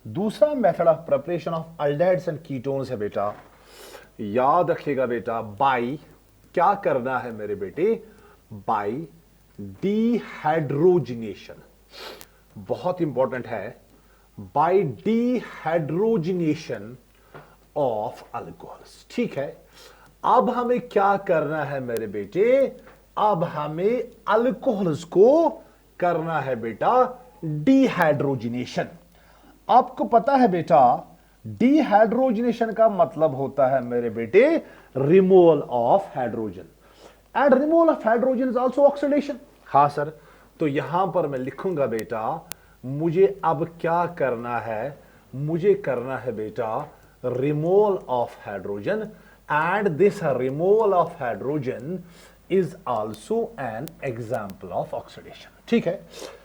दूसरा method of preparation of aldehydes and ketones है बेटा, याद रखिएगा बेटा, बाय क्या करना है मेरे बेटे, बाय डिहाइड्रोजिनेशन। बहुत इंपॉर्टेंट है, बाय डिहाइड्रोजिनेशन ऑफ अल्कोहल्स। ठीक है, अब हमें क्या करना है मेरे बेटे, अब हमें अल्कोहल्स को करना है बेटा डिहाइड्रोजिनेशन। आपको पता है बेटा डिहाइड्रोजिनेशन का मतलब होता है मेरे बेटे removal of hydrogen, and removal of hydrogen is also oxidation. हां सर, तो यहां पर मैं लिखूंगा बेटा, मुझे अब क्या करना है, मुझे करना है बेटा removal of hydrogen, and this removal of hydrogen is also an example of oxidation. ठीक है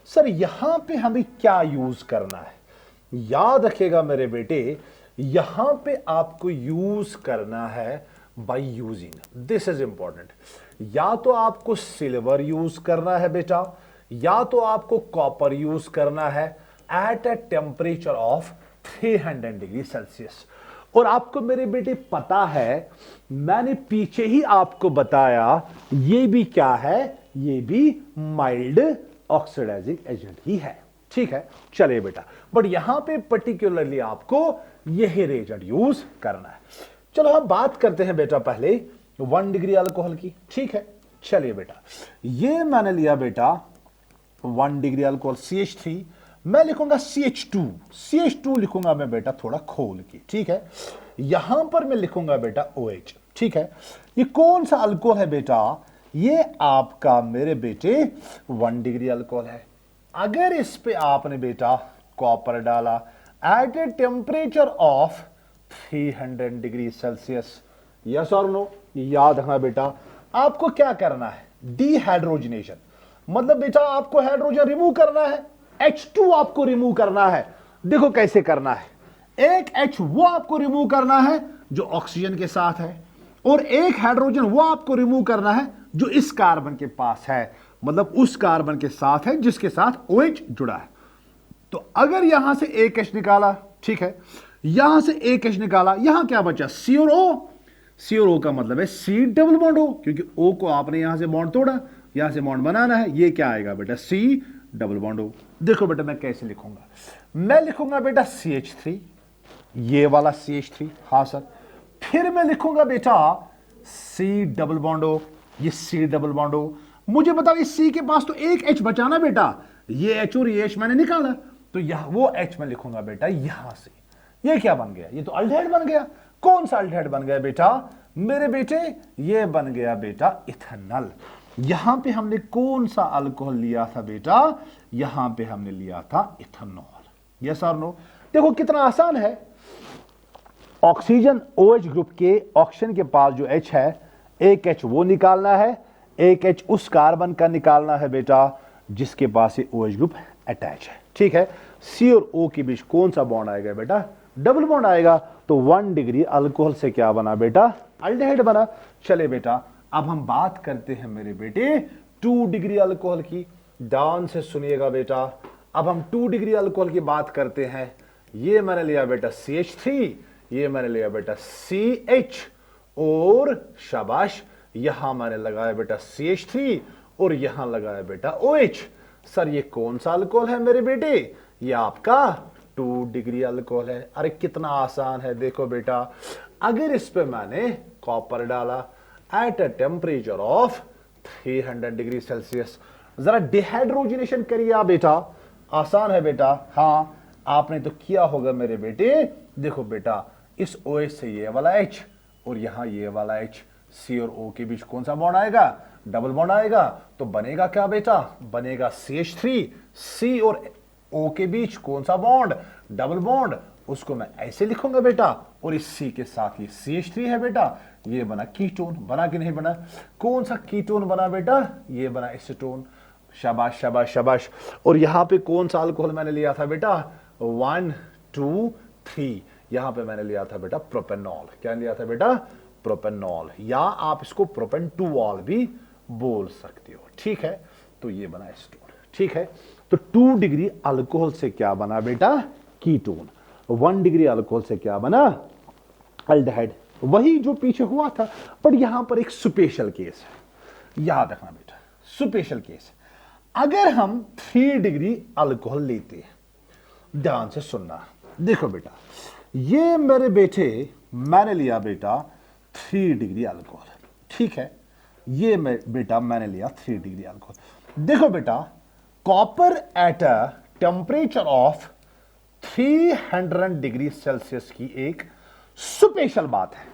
सर, यहां पे हमें क्या यूज करना है, याद रखिएगा मेरे बेटे, यहां पे आपको यूज करना है by using, this is important, या तो आपको सिल्वर यूज करना है बेटा, या तो आपको कॉपर यूज करना है at a temperature of 300 degree Celsius. और आपको मेरे बेटे पता है, मैंने पीछे ही आपको बताया, ये भी क्या है, ये भी माइल्ड ऑक्सीडाइजिंग एजेंट ही है। ठीक है, चलिए बेटा, बट यहां पे पर्टिकुलरली आपको यही रिएजेंट यूज करना है। चलो हम बात करते हैं बेटा पहले 1 डिग्री अल्कोहल की। ठीक है, चलिए बेटा, ये मैंने लिया बेटा 1 डिग्री अल्कोहल CH3, मैं लिखूंगा CH2 लिखूंगा मैं बेटा थोड़ा खोल के। ठीक है, यहां पर मैं लिखूंगा बेटा OH। ठीक है, ये कौन सा अल्कोहल है बेटा, ये आपका मेरे बेटे 1 डिग्री अल्कोहल है। अगर इस पे आपने बेटा कॉपर डाला at a temperature of 300 degree Celsius, yes और नो, याद रखना बेटा, आपको क्या करना है, डिहाइड्रोजिनेशन, मतलब बेटा आपको हाइड्रोजन रिमूव करना है, H2 आपको रिमूव करना है। देखो कैसे करना है, एक H वो आपको रिमूव करना है जो ऑक्सीजन के साथ है, और एक हाइड्रोजन वो आपको रिमूव करना है जो इस कार्बन के पास है, मतलब उस कार्बन के साथ है जिसके साथ OH जुड़ा है। तो अगर यहां से एक H निकाला, ठीक है, यहां से एक H निकाला, यहां क्या बचा, C और O। C और O का मतलब है C डबल बॉन्ड O, क्योंकि O को आपने यहां से बॉन्ड तोड़ा, यहां से बॉन्ड बनाना है, ये क्या आएगा बेटा C डबल बॉन्ड O। देखो बेटा मैं कैसे लिखूंगा, मैं लिखूंगा बेटा CH3, ये वाला CH3, हां सर, फिर मैं लिखूंगा बेटा C डबल बॉन्ड O, ये C डबल बॉन्ड O। मुझे बताओ इस C के पास तो एक H बचा ना बेटा, ये H और ये H मैंने निकाला, तो यहां वो H मैं लिखूंगा बेटा यहां से, ये क्या बन गया, ये तो अल्डिहाइड बन गया। कौन सा अल्डिहाइड बन गया बेटा मेरे बेटे, ये बन गया बेटा इथेनॉल। यहां पे हमने कौन सा अल्कोहल लिया था बेटा, यहां पे हमने लिया था इथेनॉल। यस और नो, देखो कितना आसान है, ऑक्सीजन OH ग्रुप के ऑक्सीजन के पास जो H है, एक H वो निकालना है, एक H उस कार्बन का निकालना है बेटा जिसके पास ये OH ग्रुप अटैच है। ठीक है, C और O के बीच कौन सा बॉन्ड आएगा बेटा, डबल बॉन्ड आएगा, तो 1 डिग्री अल्कोहल से क्या बना बेटा, अल्डिहाइड बना। चले बेटा अब हम बात करते हैं मेरे बेटे 2 डिग्री अल्कोहल की, ध्यान से सुनिएगा बेटा। अब हम 2 डिग्री अल्कोहल की बात करते हैं, ये मैंने लिया बेटा CH3, ये मैंने लिया बेटा CH, और शाबाश यहां मैंने लगाया बेटा CH3 और यहां लगाया बेटा OH। सर ये कौन सा अल्कोहल है मेरे बेटे, ये आपका 2 डिग्री अल्कोहल है। अरे कितना आसान है, देखो बेटा, अगर इस पे मैंने कॉपर डाला at a temperature of 300 degree Celsius, जरा डिहाइड्रोजिनेशन करिए आप बेटा, आसान है बेटा। हां आपने तो किया होगा मेरे बेटे, देखो बेटा इस OH से ये वाला H और यहां ये वाला H, C और O के बीच कौन सा बॉन्ड आएगा, डबल बॉन्ड आएगा, तो बनेगा क्या बेटा, बनेगा CH3, C और O के बीच कौन सा बॉन्ड, डबल बॉन्ड, उसको मैं ऐसे लिखूंगा बेटा, और इस C के साथ ये CH3 है बेटा, ये बना कीटोन, बना कि नहीं बना? कौन सा कीटोन बना बेटा? ये बना एसीटोन। शाबाश शाबाश शाबाश। और यहां पे कौन सा अल्कोहल मैंने लिया था बेटा? 1 2 3, यहां पे मैंने लिया था बेटा प्रोपेनॉल। क्या लिया था बेटा? प्रोपेनॉल, या आप इसको प्रोपेन-2-ऑल भी बोल सकते हो। ठीक है, तो ये बना एसीटोन। ठीक है, तो 2 डिग्री अल्कोहल से क्या बना बेटा? कीटोन। 1 डिग्री अल्कोहल से क्या बना? अल्डिहाइड। वही जो पीछे हुआ था, पर यहां पर एक स्पेशल केस है, याद रखना बेटा, स्पेशल केस। अगर हम 3 डिग्री अल्कोहल लेते हैं, ध्यान से सुनना, देखो बेटा, ये मेरे बेटे मैंने लिया बेटा 3 डिग्री अल्कोहल। ठीक है, ये बेटा मैंने लिया 3 डिग्री अल्कोहल। देखो बेटा, copper at a temperature of 300 degree Celsius की एक स्पेशल बात है।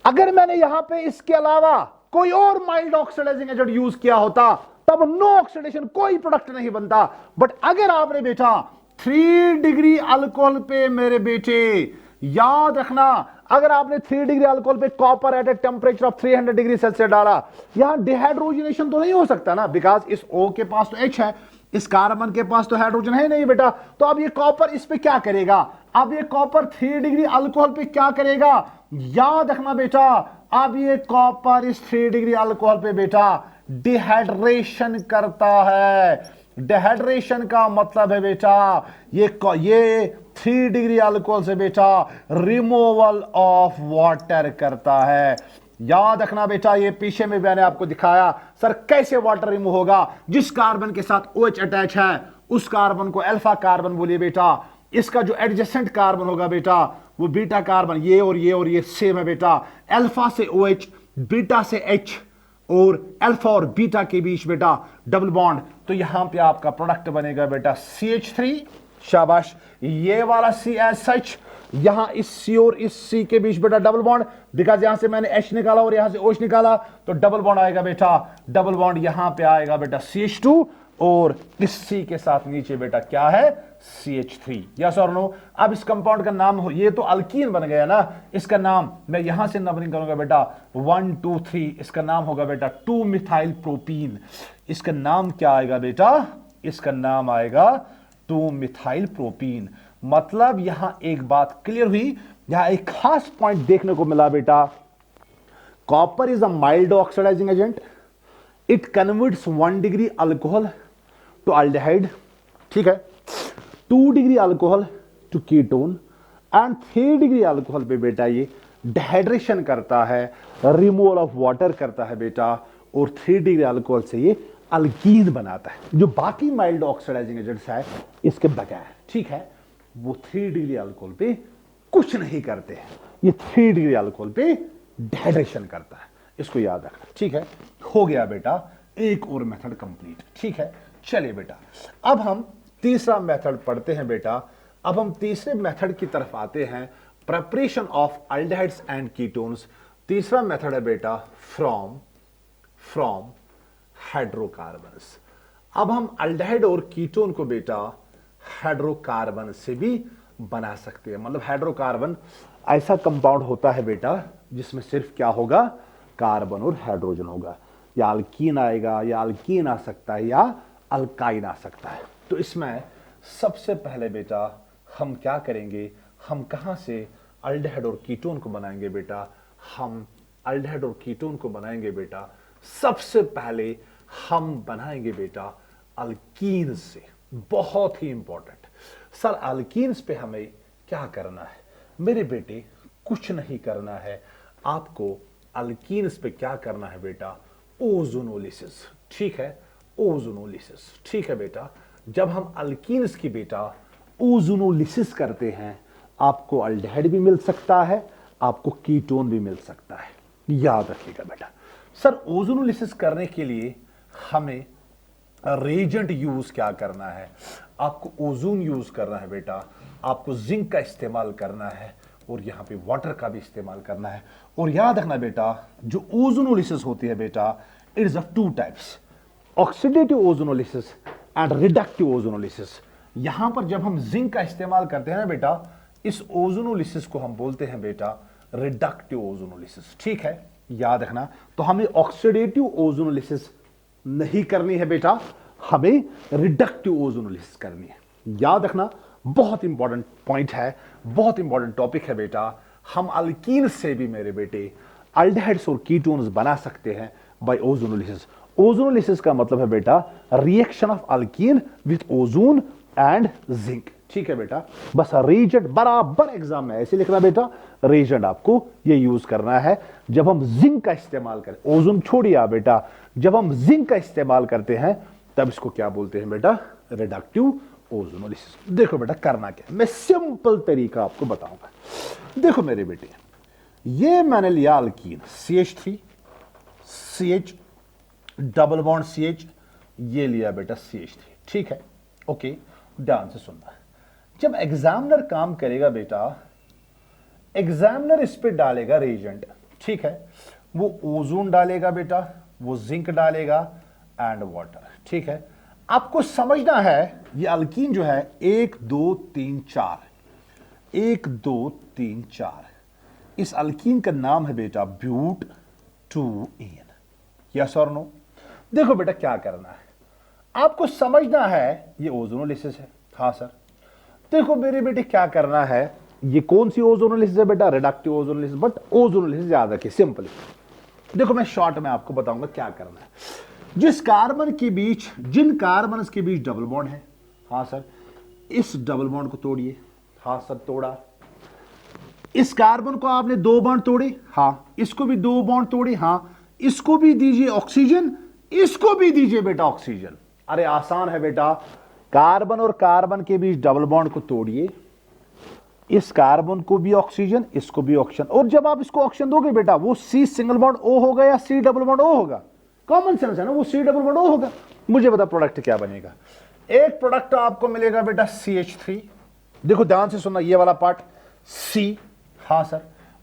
अगर मैंने यहां पे इसके अलावा कोई और माइल्ड ऑक्सीडाइजिंग एजेंट यूज किया होता, तब नो ऑक्सीडेशन, कोई प्रोडक्ट नहीं बनता। बट अगर आपने बेटा 3 डिग्री अल्कोहल पे, मेरे बेटे याद रखना, अगर आपने 3 डिग्री अल्कोहल पे copper at a temperature of 300 degree Celsius डाला, यहां डिहाइड्रोजनेशन तो नहीं हो सकता ना, बिकॉज इस O के पास तो H है, इस कार्बन के पास तो हाइड्रोजन है नहीं बेटा। तो अब ये कॉपर इस पे क्या करेगा? अब ये कॉपर 3 डिग्री अल्कोहल पे क्या करेगा? याद रखना बेटा, अब ये कॉपर इस 3 डिग्री अल्कोहल पे बेटा डिहाइड्रेशन करता है। डिहाइड्रेशन का मतलब है बेटा ये 3 डिग्री अल्कोहल से बेटा रिमूवल ऑफ वाटर करता है। याद रखना बेटा, ये पीछे में मैंने आपको दिखाया सर कैसे वाटर रिमूव होगा। जिस कार्बन के साथ OH अटैच है उस कार्बन को अल्फा कार्बन बोलिए बेटा। इसका जो एडजेसेंट कार्बन होगा बेटा वो बीटा कार्बन, ये और ये और ये सेम है बेटा। अल्फा से OH, बीटा से H, और अल्फा और बीटा के बीच बेटा डबल बॉन्ड। तो यहां पे आपका प्रोडक्ट बनेगा बेटा CH3। शाबाश, ये वाला C एज सच, यहां इस C और इस C के बीच बेटा डबल बॉन्ड, बिकॉज यहां से मैंने H निकाला और यहां से OH निकाला, तो डबल बॉन्ड आएगा बेटा। डबल बॉन्ड यहां पे आएगा बेटा CH2, और इस C के साथ नीचे बेटा क्या है? CH3। यस और नो? अब इस कंपाउंड का नाम हो, ये तो अल्कीन बन गया ना, इसका नाम मैं यहां से नंबरिंग करूंगा बेटा 1 2 3, इसका नाम होगा बेटा 2 मिथाइल प्रोपीन। इसका नाम क्या आएगा बेटा? इसका नाम आएगा 2 मिथाइल प्रोपीन। मतलब यहां एक बात क्लियर हुई, यहां एक खास पॉइंट देखने को मिला बेटा, copper is a mild oxidising agent, it converts 1 degree alcohol to aldehyde. ठीक है, 2 degree alcohol to ketone, and 3 degree alcohol पे बेटा ये डिहाइड्रेशन करता है, रिमूवल ऑफ वाटर करता है बेटा, और 3 डिग्री अल्कोहल से ये अल्कीन बनाता है। जो बाकी माइल्ड ऑक्सीडाइजिंग एजेंट्स है इसके बगैर, ठीक है, वो 3 डिग्री अल्कोहल पे कुछ नहीं करते हैं, ये 3 डिग्री अल्कोहल पे डिहाइड्रेशन करता है। इसको याद रखना। ठीक है, हो गया बेटा एक और मेथड कंप्लीट। ठीक है, चलिए बेटा अब हम तीसरा मेथड पढ़ते हैं बेटा। अब हम तीसरे मेथड की तरफ आते हैं, preparation of aldehydes and ketones. तीसरा मेथड है बेटा फ्रॉम हाइड्रोकार्बन्स। अब हम अल्डिहाइड और कीटोन को बेटा हाइड्रोकार्बन से भी बना सकते हैं। मतलब हाइड्रोकार्बन ऐसा कंपाउंड होता है बेटा जिसमें सिर्फ क्या होगा? कार्बन और हाइड्रोजन होगा। या अल्कीन आएगा, या अल्कीन आ सकता है, या अल्काइन आ सकता है। तो इसमें सबसे पहले बेटा हम क्या करेंगे? हम कहां से अल्डिहाइड और कीटोन को बनाएंगे बेटा? हम अल्डिहाइड और कीटोन को बनाएंगे बेटा, सबसे पहले हम बनाएंगे बेटा अल्कीन से। बहुत ही इंपॉर्टेंट सर, अल्कीन्स पे हमें क्या करना है? मेरे बेटे कुछ नहीं करना है, आपको अल्कीन्स पे क्या करना है बेटा? ओजोनोलिसिस। ठीक है, ओजोनोलिसिस। ठीक है बेटा, जब हम अल्कीन्स की बेटा ओजोनोलिसिस करते हैं, आपको अल्डिहाइड भी मिल सकता है, आपको कीटोन भी मिल सकता है। याद रखिएगा बेटा। सर ओजोनोलिसिस करने के लिए हमें रेजेंट यूज क्या करना है? आपको ओजोन यूज करना है बेटा, आपको जिंक का इस्तेमाल करना है, और यहां पे वाटर का भी इस्तेमाल करना है। और याद रखना बेटा, जो ओजोनोलिसिस होती है बेटा, it is of 2 types, oxidative ozonolysis and reductive ozonolysis. यहां पर जब हम जिंक का इस्तेमाल करते हैं ना बेटा, इस ओजोनोलिसिस को हम बोलते हैं बेटा रिडक्टिव ओजोनोलिसिस। ठीक है, याद रखना। तो हमें ऑक्सीडेटिव ओजोनोलिसिस नहीं करनी है बेटा, हमें रिडक्टिव ओजोनोलिसिस करनी है। याद रखना, बहुत इंपॉर्टेंट पॉइंट है, बहुत इंपॉर्टेंट टॉपिक है बेटा। हम अल्कीन से भी मेरे बेटे अल्डिहाइड्स और कीटोन्स बना सकते हैं बाय ओजोनोलिसिस। ओजोनोलिसिस का मतलब है बेटा reaction of alkyne with ozone and zinc. ठीक है बेटा, बस रीजेंट बराबर एग्जाम में ऐसे लिखना बेटा, रीजेंट आपको ये यूज करना है जब हम जिंक का इस्तेमाल करें। ओजोन छोड़िए आप बेटा, जब हम जिंक का इस्तेमाल करते हैं तब इसको क्या बोलते हैं बेटा, रिडक्टिव ओजोनोलिसिस। देखो बेटा करना क्या, मैं सिंपल तरीका आपको बताऊंगा। देखो मेरे बेटे, ये मैंने लिया alkyne CH3 CH double bond CH, ये लिया बेटा CH3। ठीक है, ओके, ध्यान से सुनना। जब एग्जामिनर काम करेगा बेटा, एग्जामिनर इस पे डालेगा रेजेंट। ठीक है, वो ओजोन डालेगा बेटा, वो जिंक डालेगा एंड वाटर। ठीक है, आपको समझना है ये अल्कीन जो है 1 2 3 4, 1 2 3 4, इस अल्कीन का नाम है बेटा ब्यूट 2ene। यस और नो? देखो बेटा क्या करना है, आपको समझना है ये ओजोनोलिसिस है। हाँ सर। देखो मेरे बेटे क्या करना है, ये कौन सी ओजोनोलिसिस है बेटा, रिडक्टिव ओजोनोलिसिस, बट ओजोनोलिसिस याद रखिए सिंपल। देखो मैं शॉर्ट में आपको बताऊंगा क्या करना है। जिस कार्बन के बीच, जिन कार्बन के बीच डबल बॉन्ड है, हाँ सर, इस डबल बॉन्ड को तोड़िए। हाँ सर, तोड़ा। इस कार्बन को आपने 2 बॉन्ड तोड़े, हाँ, इसको भी 2 बॉन्ड तोड़े, हाँ, इसको भी दीजिए ऑक्सीजन, इसको भी दीजिए बेटा ऑक्सीजन। अरे आसान है बेटा, कार्बन और कार्बन के बीच डबल बॉन्ड को तोड़िए, इस कार्बन को भी ऑक्सीजन, इसको भी ऑक्सीजन, और जब आप इसको ऑक्सीजन दोगे बेटा वो C सिंगल बॉन्ड O होगा या C डबल बॉन्ड O होगा? कॉमन सेंस है ना, वो C डबल बॉन्ड O होगा। मुझे बता प्रोडक्ट क्या बनेगा। एक प्रोडक्ट आपको मिलेगा बेटा CH3। देखो ध्यान से सुनना, ये वाला पार्ट C। हाँ सर,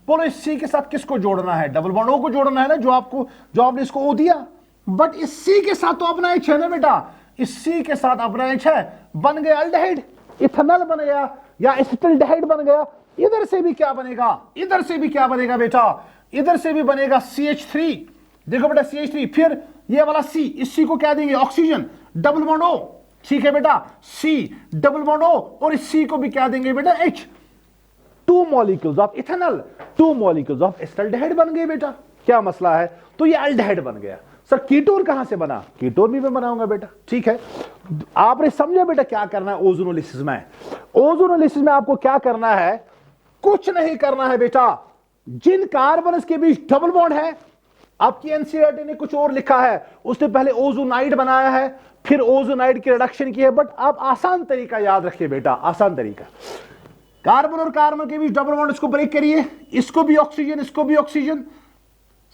बोलो इस C के साथ किसको जोड़ना है, डबल बॉन्ड O को जोड़ना है ना, जो आपने इसको O दिया। बट इस C के साथ तो अपना H है ना बेटा, इस C के साथ अपना H है, बन गया अल्डिहाइड, इथेनॉल बन गया या एसिटाल्डिहाइड बन गया। इधर से भी क्या बनेगा, इधर से भी क्या बनेगा बेटा, इधर से भी बनेगा CH3। देखो बेटा CH3, फिर ये वाला C, इस C को क्या देंगे, ऑक्सीजन, डबल बॉन्ड O। ठीक है बेटा, C डबल बॉन्ड O, और इस C को भी क्या देंगे बेटा, H। 2 molecules of ethanol, 2 molecules of acetaldehyde बन गए बेटा। क्या मसला है, तो ये अल्डिहाइड बन गया। सर कीटोन कहां से बना, कीटोन भी मैं बनाऊंगा बेटा। ठीक है, आपने समझा बेटा क्या करना है ओजोनोलिसिस में। ओजोनोलिसिस में आपको क्या करना है, कुछ नहीं करना है बेटा। जिन कार्बन के बीच डबल बॉन्ड है, आपकी एनसीईआरटी ने कुछ और लिखा है, उसने पहले ओजोनाइड बनाया है, फिर ओजोनाइड की रिडक्शन की है। बट आप आसान तरीका याद रखिए बेटा, आसान तरीका। कार्बन और कार्बन के बीच डबल बॉन्ड, इसको ब्रेक करिए, इसको भी ऑक्सीजन, इसको भी ऑक्सीजन,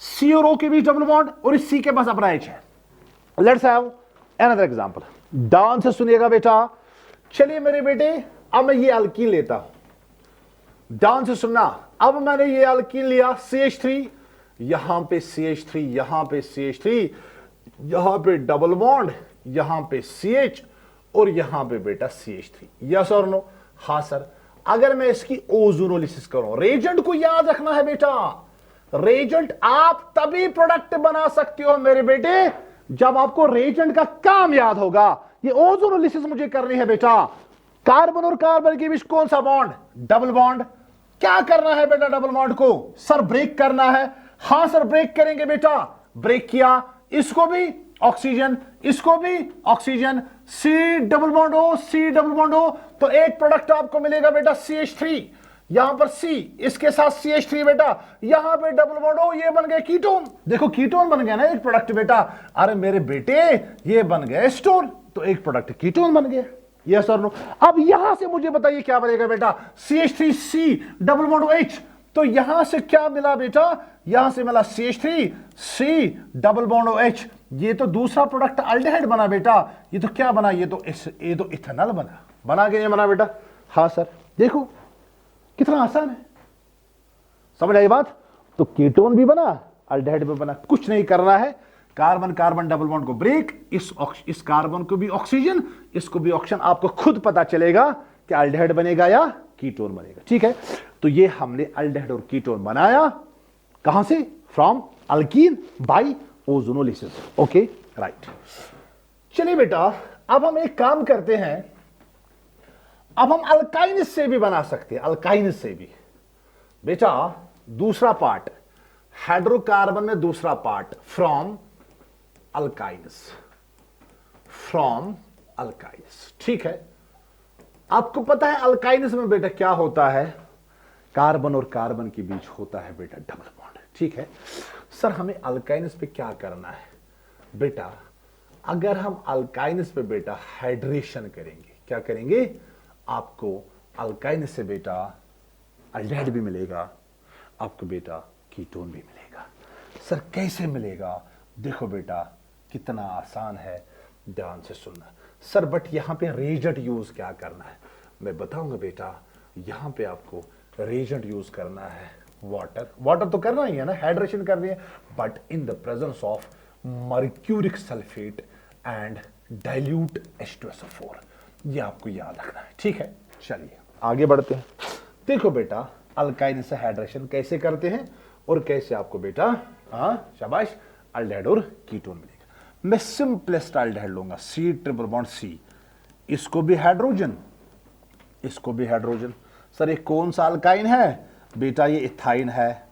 C और O के बीच डबल बॉन्ड, और इस C के पास अपना H है। लेट्स हैव अनदर एग्जांपल, ध्यान से सुनिएगा बेटा। चलिए मेरे बेटे, अब मैं ये अल्कीन लेता हूं, ध्यान से सुनना। अब मैंने ये अल्कीन लिया CH3, यहां पे CH3, यहां पे CH3, यहां पे डबल बॉन्ड, यहां पे CH, और यहां पे बेटा CH3। यस और नो? हाँ सर। अगर मैं इसकी ओजोनोलिसिस करूं, रेजेंट को याद रखना है बेटा, रेजेंट आप तभी प्रोडक्ट बना सकते हो मेरे बेटे जब आपको रेजेंट का काम याद होगा। ये ओजोनोलिसिस मुझे करनी है बेटा। कार्बन और कार्बन के बीच कौन सा बॉन्ड, डबल बॉन्ड। क्या करना है बेटा डबल बॉन्ड को, सर ब्रेक करना है। हां सर ब्रेक करेंगे बेटा, ब्रेक किया, इसको भी ऑक्सीजन, इसको भी oxygen, C double bond O, C double bond O, तो एक प्रोडक्ट आपको मिलेगा बेटा CH3। यहां पर C, इसके साथ CH3 बेटा, यहां पे डबल बॉन्ड O, ये बन गया कीटोन। देखो कीटोन बन गया ना एक प्रोडक्ट बेटा। अरे मेरे बेटे ये बन गया एस्टोन, तो एक प्रोडक्ट कीटोन बन गया। यस और नो? अब यहां से मुझे बताइए क्या बनेगा बेटा, CH3 C double bond H, तो यहां से क्या मिला बेटा, यहां से मिला CH3 C double bond H। ये तो दूसरा प्रोडक्ट अल्डिहाइड बना बेटा। ये तो क्या बना, ये तो इथेनॉल बना के नहीं बना बेटा। हाँ सर। देखो कितना आसान है, समझ आई बात। तो कीटोन भी बना, अल्डिहाइड भी बना, कुछ नहीं करना है। कार्बन कार्बन डबल बॉन्ड को ब्रेक, इस कार्बन को भी ऑक्सीजन, इसको भी ऑक्सीजन, आपको खुद पता चलेगा कि अल्डिहाइड बनेगा या कीटोन बनेगा। ठीक है, तो ये हमने अल्डिहाइड और कीटोन बनाया कहां से? From alkene by ozonolysis. Okay right. चलिए बेटा, अब हम एक काम करते हैं, अब हम अल्काइन्स से भी बना सकते हैं, अल्काइन्स से भी। बेटा दूसरा पार्ट, हाइड्रोकार्बन में दूसरा part, from alkynes, from alkynes. ठीक है, आपको पता है अल्काइन्स में बेटा क्या होता है? कार्बन और कार्बन के बीच होता है बेटा डबल बॉन्ड। ठीक है सर, हमें अल्काइन्स पे क्या करना है? बेटा अगर हम अल्काइन्स पे बेटा हाइड्रेशन करेंगे, क्या करेंगे? आपको अल्काइन्स से बेटा अल्डिहाइड भी मिलेगा, आपको बेटा कीटोन भी मिलेगा। सर कैसे मिलेगा? देखो बेटा कितना आसान है, ध्यान से सुनना। सर बट यहां पे रेजेंट यूज क्या करना है? मैं बताऊंगा बेटा। यहां पे आपको रेजेंट यूज करना है वाटर, वाटर तो करना ही है ना, हाइड्रेशन करनी है, but in the presence of mercuric sulphate and dilute H2SO4। ये आपको याद रखना है। ठीक है, चलिए आगे बढ़ते हैं। देखो बेटा अल्काइन से हाइड्रेशन कैसे करते हैं और कैसे आपको बेटा शाबाश अल्डिहाइड और कीटोन मिलेगा। मैं सिंपलेस्ट अल्डिहाइड लूंगा, C ट्रिपल बॉन्ड C, इसको भी हाइड्रोजन, इसको भी हाइड्रोजन। सर ये कौन सा अल्काइन है? बेटा ये इथाइन है।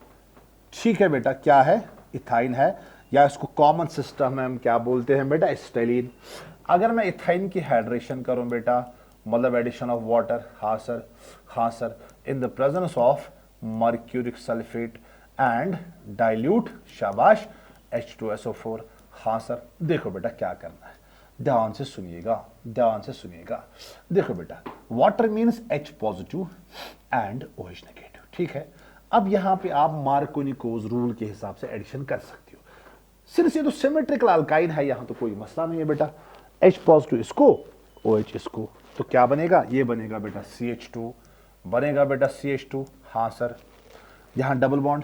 ठीक है बेटा, क्या है? इथाइन है, या इसको कॉमन सिस्टम में हम क्या बोलते हैं बेटा? स्टाइलिन। अगर मैं इथाइन की हाइड्रेशन करूं बेटा, मतलब एडिशन ऑफ वाटर, हाँ सर, हाँ sir, in the presence of mercuric sulphate and dilute शाबाश H2SO4, हाँ सर। देखो बेटा क्या करना है, ध्यान से सुनिएगा, ध्यान से सुनिएगा। देखो बेटा water means H positive and OH negative. ठीक है, अब यहां पे आप मार्कोनिकोज रूल के हिसाब से एडिशन कर सकते हो। सिर्फ ये तो सिमेट्रिकल अल्काइन है, यहां तो कोई मसला नहीं है बेटा। H पॉजिटिव इसको, OH इसको, तो क्या बनेगा? ये बनेगा बेटा CH2, बनेगा बेटा CH2, हाँ सर। यहां डबल बॉन्ड,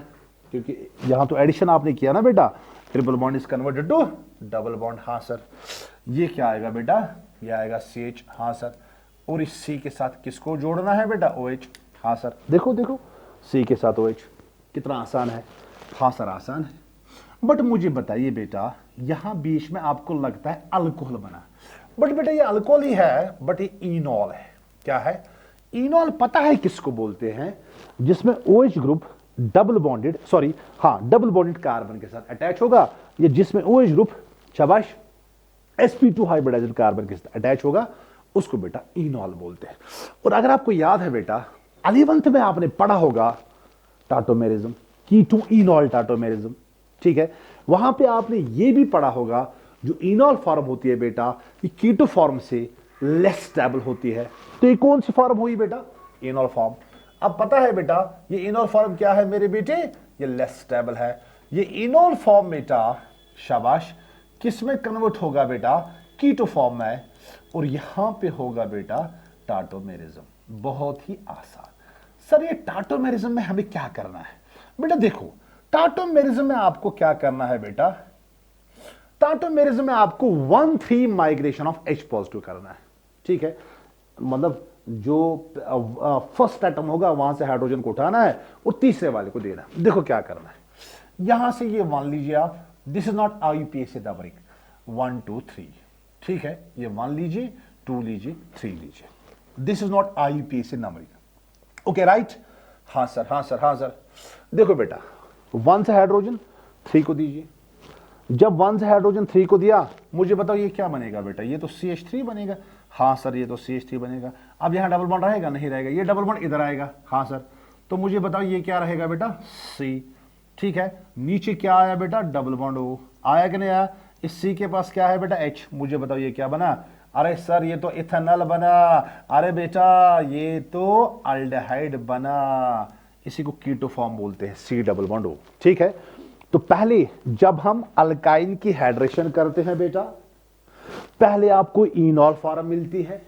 क्योंकि यहां तो एडिशन आपने किया ना बेटा, triple bond is converted to double bond, हाँ सर। ये क्या आएगा बेटा? ये आएगा CH, हाँ सर। और इस C के साथ किसको जोड़ना है बेटा? OH, हाँ सर। देखो देखो C के साथ OH, कितना आसान है। हाँ सर आसान है, बट मुझे बताइए बेटा यहां बीच में आपको लगता है अल्कोहल बना, बट बेटा ये अल्कोहल ही है, बट ये इनॉल है। क्या है? इनॉल। पता है किसको बोलते हैं? जिसमें OH group double bonded, sorry हाँ डबल बॉन्डेड कार्बन के साथ अटैच होगा, या जिसमें OH ग्रुप शाबाश sp2 हाइब्रिडाइज्ड कार्बन के साथ अटैच होगा, उसको बेटा इनॉल बोलते हैं। और अगर आपको याद है बेटा 11th में आपने पढ़ा होगा टाटोमेरिज्म, कीटो इनॉल टाटोमेरिज्म। ठीक है, वहां पे आपने ये भी पढ़ा होगा जो इनॉल फॉर्म होती है बेटा, ये कीटो फॉर्म से लेस स्टेबल होती है। तो ये कौन सी फॉर्म हुई बेटा? इनॉल फॉर्म। अब पता है बेटा ये इनॉल फॉर्म क्या है मेरे बेटे? ये लेस स्टेबल है। ये इनॉल फॉर्म बेटा शाबाश किस में कन्वर्ट होगा बेटा? कीटो फॉर्म में, और यहां पे होगा बेटा टाटोमेरिज्म। बहुत ही आसान। सर ये टाटोमेरिज्म में हमें क्या करना है बेटा? देखो टाटोमेरिज्म में आपको क्या करना है बेटा? टाटोमेरिज्म में आपको 1,3 माइग्रेशन ऑफ H पॉजिटिव करना है। ठीक है, मतलब जो फर्स्ट एटम होगा वहां से हाइड्रोजन को उठाना है और तीसरे वाले को देना है। देखो क्या करना है, यहां से ये 1 लीजिए आप, this is not IUPAC numbering 1 2 3। ठीक है, ये 1 लीजिए, 2 लीजिए, 3 लीजिए, this is not IUPAC numbering. Okay right, हाँ सर, हाँ सर, हाँ सर। देखो बेटा 1 से हाइड्रोजन 3 को दीजिए। जब 1 से हाइड्रोजन 3 को दिया, मुझे बताओ ये क्या बनेगा बेटा? ये तो CH3 बनेगा। हाँ सर, ये तो CH3 बनेगा। अब यहां डबल बॉन्ड रहेगा? नहीं रहेगा। ये डबल बॉन्ड इधर आएगा। हाँ सर, तो मुझे बताओ ये क्या रहेगा बेटा? C। ठीक है, नीचे क्या आया बेटा? डबल बॉन्ड O आया कि नहीं आया? इस C के पास क्या है बेटा? H। मुझे बताओ ये क्या बना? अरे सर ये तो इथेनॉल बना। अरे बेटा ये तो अल्डिहाइड बना। इसी को कीटो फॉर्म बोलते हैं, C डबल बॉन्ड O। ठीक है, तो पहले जब हम अल्काइन की हाइड्रेशन करते हैं बेटा, पहले आपको इनॉल फॉर्म मिलती है।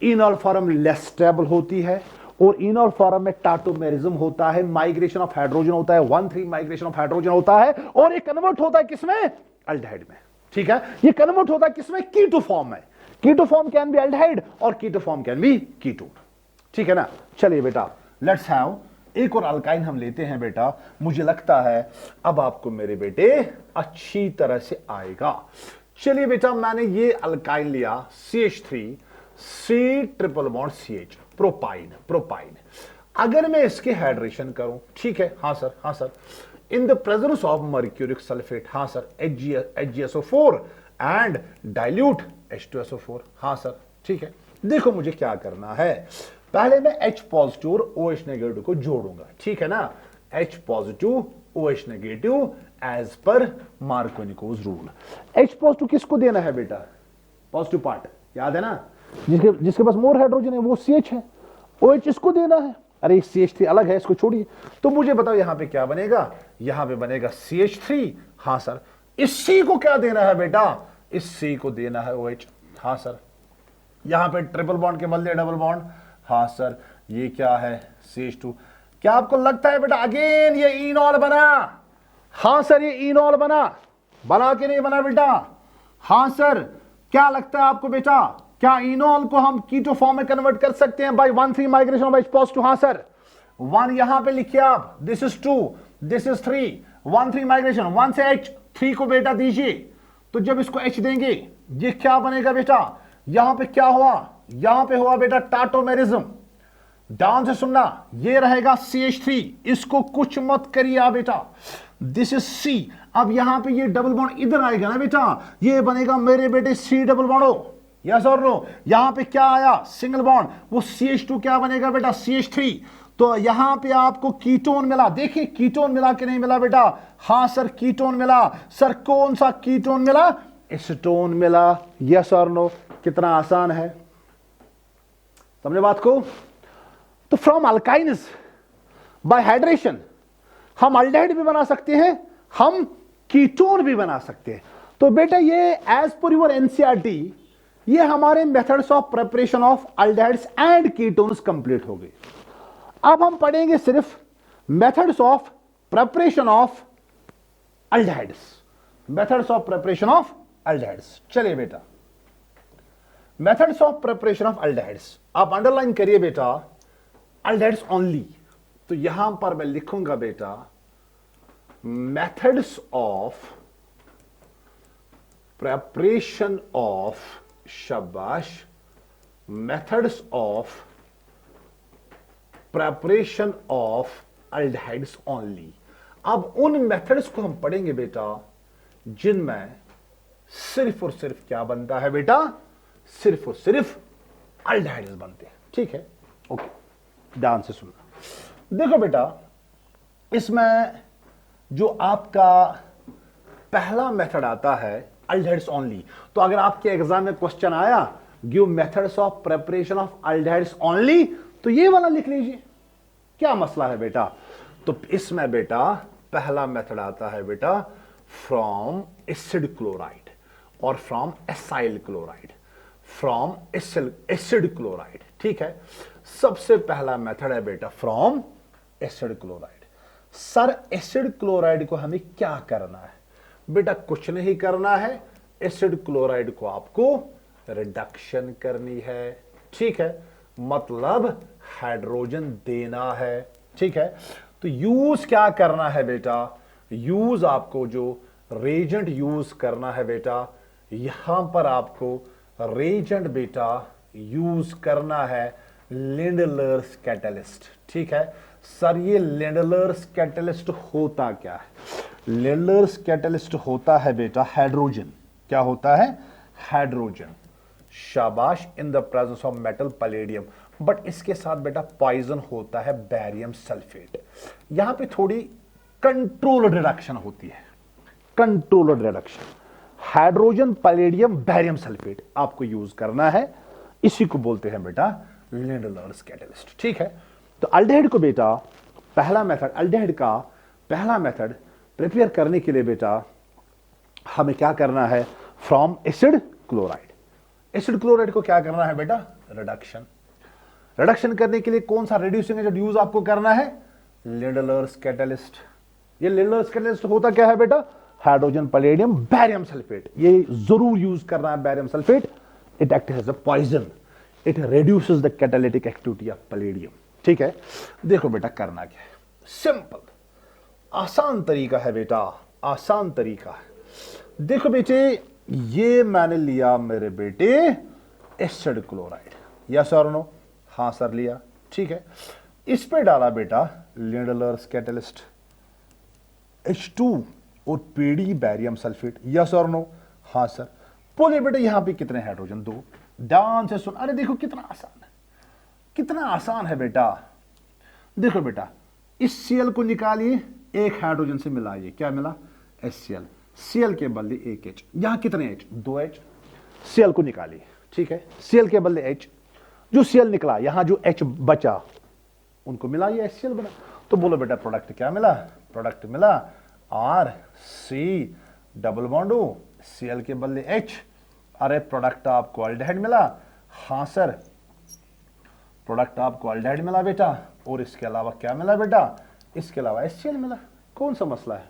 इनॉल फॉर्म लेस स्टेबल होती है, और इनॉल फॉर्म में टाटोमेरिज्म होता है, माइग्रेशन ऑफ हाइड्रोजन होता है, 1,3 माइग्रेशन ऑफ हाइड्रोजन होता है, और ये कन्वर्ट होता है किसमें? अल्डिहाइड में। ठीक है, ये कन्वर्ट होता है किसमें? कीटो फॉर्म में। Keto form can be aldehyde और keto form can be ketone. ठीक है ना। चलिए बेटा, लेट्स हैव एक और अल्काइन हम लेते हैं बेटा। मुझे लगता है अब आपको मेरे बेटे अच्छी तरह से आएगा। चलिए बेटा, मैंने ये अल्काइन लिया CH3 C triple bond CH, propyne. अगर मैं इसके हाइड्रेशन करूं, ठीक है, हाँ sir, in the presence of mercuric sulphate, हाँ sir, HgSO4 and dilute H2SO4, हाँ सर, ठीक है। देखो मुझे क्या करना है, पहले मैं H पॉजिटिव और OH नेगेटिव को जोड़ूंगा, ठीक है ना। H positive OH negative as per Markovnikov rule. H positive किसको देना है बेटा? पॉजिटिव पार्ट, याद है ना, जिसके पास मोर हाइड्रोजन है वो CH है। OH इसको देना है, अरे CH3 अलग है, इसको छोड़िए। तो मुझे बताओ यहां पे क्या बनेगा? यहां पे बनेगा CH3, हाँ सर। इस C को क्या देना है बेटा? इस C को देना है OH, हाँ सर। यहां पे ट्रिपल बॉन्ड के बदले डबल बॉन्ड, हाँ सर। ये क्या है? CH2। क्या आपको लगता है बेटा अगेन ये इनॉल बना? हाँ सर, ये इनॉल बना के नहीं बना बेटा? हाँ सर। क्या लगता है आपको बेटा, क्या इनॉल को हम कीटो फॉर्म में कन्वर्ट कर सकते हैं by 1,3 migration of H positive? हाँ सर। 1 यहां पे लिखिए आप, this is 2, this is 3, 1,3 migration, 1 से H, 3 को बेटा दीजिए। तो जब इसको H देंगे ये क्या बनेगा बेटा? यहां पे क्या हुआ? यहां पे हुआ बेटा टाटोमेरिज्म। ध्यान से सुनना, ये रहेगा CH3, इसको कुछ मत करिए आप बेटा। This is C। अब यहां पे ये डबल बॉन्ड इधर आएगा ना बेटा, ये बनेगा मेरे बेटे C डबल बॉन्ड हो, यस और नो। यहां पे क्या आया? सिंगल बॉन्ड, वो CH2 क्या बनेगा बेटा? CH3। तो यहां पे आपको कीटोन मिला। देखिए कीटोन मिला कि नहीं मिला बेटा? हाँ सर, कीटोन मिला। सर कौन सा कीटोन मिला? एसीटोन मिला, यस और नो। कितना आसान है, समझे बात को? तो फ्रॉम अल्काइन्स बाय हाइड्रेशन हम अल्डिहाइड भी बना सकते हैं, हम कीटोन भी बना सकते हैं। तो बेटा ये एज पर योर एनसीईआरटी ये हमारे methods of preparation of aldehydes and ketones complete हो गए। अब हम पढ़ेंगे सिर्फ methods of preparation of aldehydes, methods of preparation of aldehydes. चलिए बेटा, methods of preparation of aldehydes आप अंडरलाइन करिए बेटा, अल्डिहाइड्स ओनली। तो यहां पर मैं लिखूंगा बेटा मेथड्स ऑफ प्रिपरेशन ऑफ, शाबाश, methods of preparation of aldehydes only. अब उन मेथड्स को हम पढ़ेंगे बेटा जिनमें सिर्फ और सिर्फ क्या बनता है बेटा? सिर्फ और सिर्फ अल्डिहाइड्स बनते हैं, ठीक है। ओके, ध्यान से सुनना। देखो बेटा, इसमें जो आपका पहला मेथड आता है अल्डिहाइड्स ओनली, तो अगर आपके एग्जाम में क्वेश्चन आया give methods of preparation of aldehydes only, तो ये वाला लिख लीजिए। क्या मसला है बेटा? तो इसमें बेटा पहला मेथड आता है बेटा फ्रॉम एसिड क्लोराइड और from acyl chloride, from acid chloride, ठीक है। सबसे पहला मेथड है बेटा from acid chloride. Sir acid chloride को हमें क्या करना है बेटा? कुछ नहीं करना है, एसिड क्लोराइड को आपको रिडक्शन करनी है, ठीक है, मतलब हाइड्रोजन देना है, ठीक है। तो यूज क्या करना है बेटा? यूज आपको जो रेजेंट यूज करना है बेटा, यहां पर आपको रेजेंट बेटा यूज करना है लिंडलर्स कैटलिस्ट, ठीक है। सर ये लिंडलर्स कैटलिस्ट होता क्या है? लिंडलर्स कैटलिस्ट होता है बेटा हाइड्रोजन। क्या होता है? हाइड्रोजन, शाबाश, इन the presence of metal palladium. But इसके साथ बेटा पॉइजन होता है बैरियम सल्फेट। यहां पे थोड़ी कंट्रोल्ड रिडक्शन होती है, controlled reduction, hydrogen palladium barium sulphate आपको यूज करना है। इसी को बोलते हैं बेटा लिंडलर्स कैटलिस्ट, ठीक है। तो अल्डिहाइड को बेटा पहला मेथड, अल्डिहाइड का पहला मेथड प्रिपेयर करने के लिए बेटा हमें क्या करना है? From acid chloride. Acid chloride को क्या करना है बेटा? रिडक्शन। रिडक्शन करने के लिए कौन सा रेड्यूसिंग एजेंट यूज आपको करना है? Lindlar's catalyst. ये लिंडलर्स कैटलिस्ट होता क्या है बेटा? Hydrogen palladium barium sulphate. ये जरूर यूज करना है barium sulphate, it act as a poison. It reduces the catalytic activity of palladium. ठीक है, देखो बेटा करना क्या है, सिंपल आसान तरीका है बेटा, आसान तरीका है। देखो बेटे, ये मैंने लिया मेरे बेटे एसिड क्लोराइड, यस और नो? हाँ सर लिया। ठीक है, इस पे डाला बेटा लिंडलर्स कैटलिस्ट H2 और पीडी बैरियम सल्फेट, यस और नो? हाँ सर। बोले बेटा यहां पे कितने हाइड्रोजन? 2। ध्यान से सुन, अरे देखो कितना आसान है, कितना आसान है बेटा। देखो बेटा, इस Cl को निकालिए, एक हाइड्रोजन से मिलाइए, क्या मिला? HCl। Cl के बदले एक H, यहां कितने H? 2 H। Cl को निकालिए, ठीक है, Cl के बदले H, जो Cl निकला यहां जो H बचा उनको मिलाइए, HCl बना। तो बोलो बेटा प्रोडक्ट क्या मिला? प्रोडक्ट मिला RC double bond O, Cl के बदले H। अरे प्रोडक्ट आपको अल्डिहाइड मिला? हाँ सर, प्रोडक्ट आपको अल्डिहाइड मिला बेटा, और इसके अलावा क्या मिला बेटा? इसके अलावा HCl मिला। कौन सा मसला है?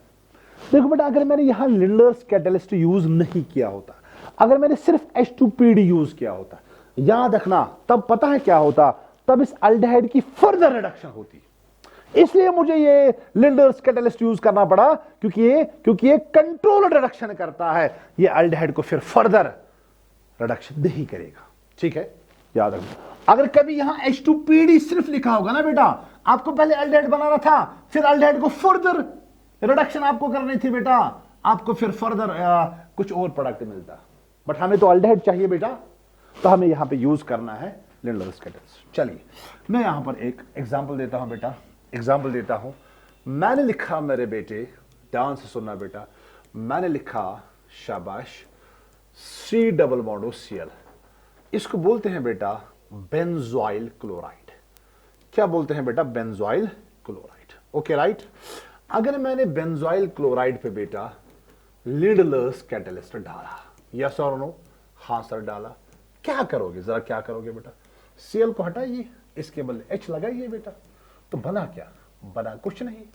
देखो बेटा, अगर मैंने यहां लिंडलर्स कैटलिस्ट यूज नहीं किया होता, अगर मैंने सिर्फ H2PD यूज किया होता, याद रखना तब पता है क्या होता? तब इस अल्डिहाइड की फर्दर रिडक्शन होती। इसलिए मुझे ये लिंडलर्स कैटलिस्ट यूज करना पड़ा, क्योंकि ये कंट्रोल रिडक्शन करता है, ये अल्डिहाइड को फिर फर्दर रिडक्शन नहीं करेगा। ठीक है, याद रखना। अगर कभी यहां H2PD सिर्फ लिखा होगा ना बेटा, आपको पहले अल्डिहाइड बनाना था, फिर अल्डिहाइड को फर्दर रिडक्शन आपको करनी थी बेटा, आपको फिर फर्दर कुछ और प्रोडक्ट मिलता। बट हमें तो अल्डिहाइड चाहिए बेटा, तो हमें यहां पे यूज करना है लिंडलर्स कैटलिस्ट। चलिए मैं यहां पर एक एग्जांपल देता हूं बेटा, एग्जांपल देता हूं। मैंने लिखा मेरे बेटे, ध्यान से सुनना बेटा, मैंने लिखा शाबाश C डबल बॉन्ड Cl, इसको बोलते हैं बेटा बेंजोइल क्लोराइड। क्या बोलते हैं बेटा? Benzoyl chloride. Okay right. अगर मैंने बेंजोइल क्लोराइड पे बेटा लिंडलर्स कैटलिस्ट डाला, यस और नो? हाँ सर डाला। क्या करोगे, जरा क्या करोगे बेटा? Cl को हटाइए, इसके बदले H लगाइए बेटा, तो बना क्या? बना कुछ नहीं,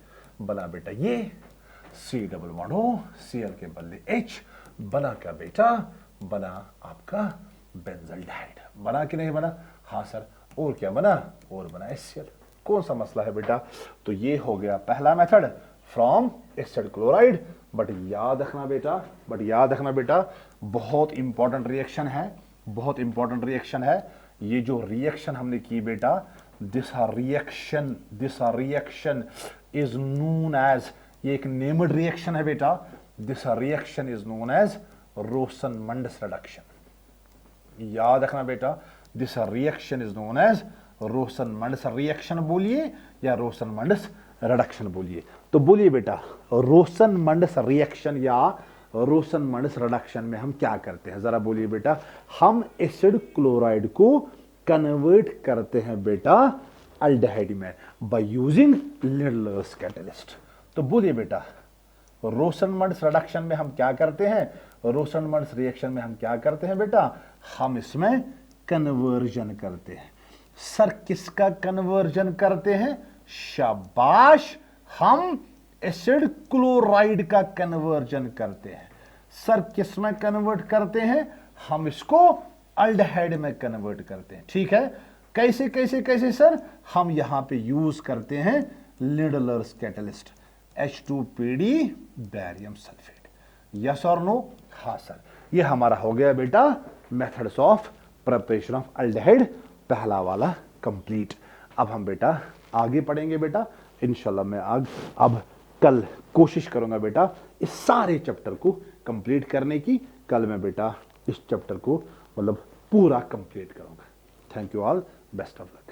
बना बेटा ये C double bond O, Cl के बदले H, बना क्या बेटा? बना आपका बेंजल्डिहाइड। बना कि नहीं बना? हाँ सर। और क्या बना? और बना HCl। कौन सा मसला है बेटा? तो ये हो गया पहला method from acid chloride. But याद रखना बेटा, बहुत इंपॉर्टेंट रिएक्शन है, बहुत इंपॉर्टेंट रिएक्शन है। ये जो रिएक्शन हमने की बेटा, this reaction is known as, ये एक नेम्ड रिएक्शन है बेटा, this reaction is known as Rosenmund's reduction. याद रखना बेटा, this reaction is known as Rosenmund's reaction बोलिए या रोसन-मंडस रिडक्शन बोलिए। तो बोलिए बेटा, रोसन-मंडस रिएक्शन या रोसन-मंडस रिडक्शन में हम क्या करते हैं? जरा बोलिए बेटा। हम एसिड क्लोराइड को कन्वर्ट करते हैं बेटा अल्डिहाइड में बाय यूजिंग लिंडलर्स कैटलिस्ट। तो बोलिए बेटा, रोसन-मंडस रिडक्शन में हम क्या करते हैं? रोसन-मंडस रिएक्शन में हम क्या करते हैं बेटा? हम इसमें कन्वर्जन करते हैं। सर किसका कन्वर्जन करते हैं? शाबाश, हम एसिड क्लोराइड का कन्वर्जन करते हैं। सर किस में कन्वर्ट करते हैं? हम इसको अल्डिहाइड में कन्वर्ट करते हैं। ठीक है, कैसे कैसे कैसे सर? हम यहां पे यूज करते हैं Lindlar's catalyst H2PD barium sulphate. Yes और नो? हाँ सर। ये हमारा हो गया बेटा methods of preparation of aldehyde, पहला वाला कंप्लीट। अब हम बेटा आगे पढ़ेंगे बेटा इंशाल्लाह। मैं अब कल कोशिश करूंगा बेटा इस सारे चैप्टर को कंप्लीट करने की। कल मैं बेटा इस चैप्टर को मतलब पूरा कंप्लीट करूंगा। Thank you all, best of luck.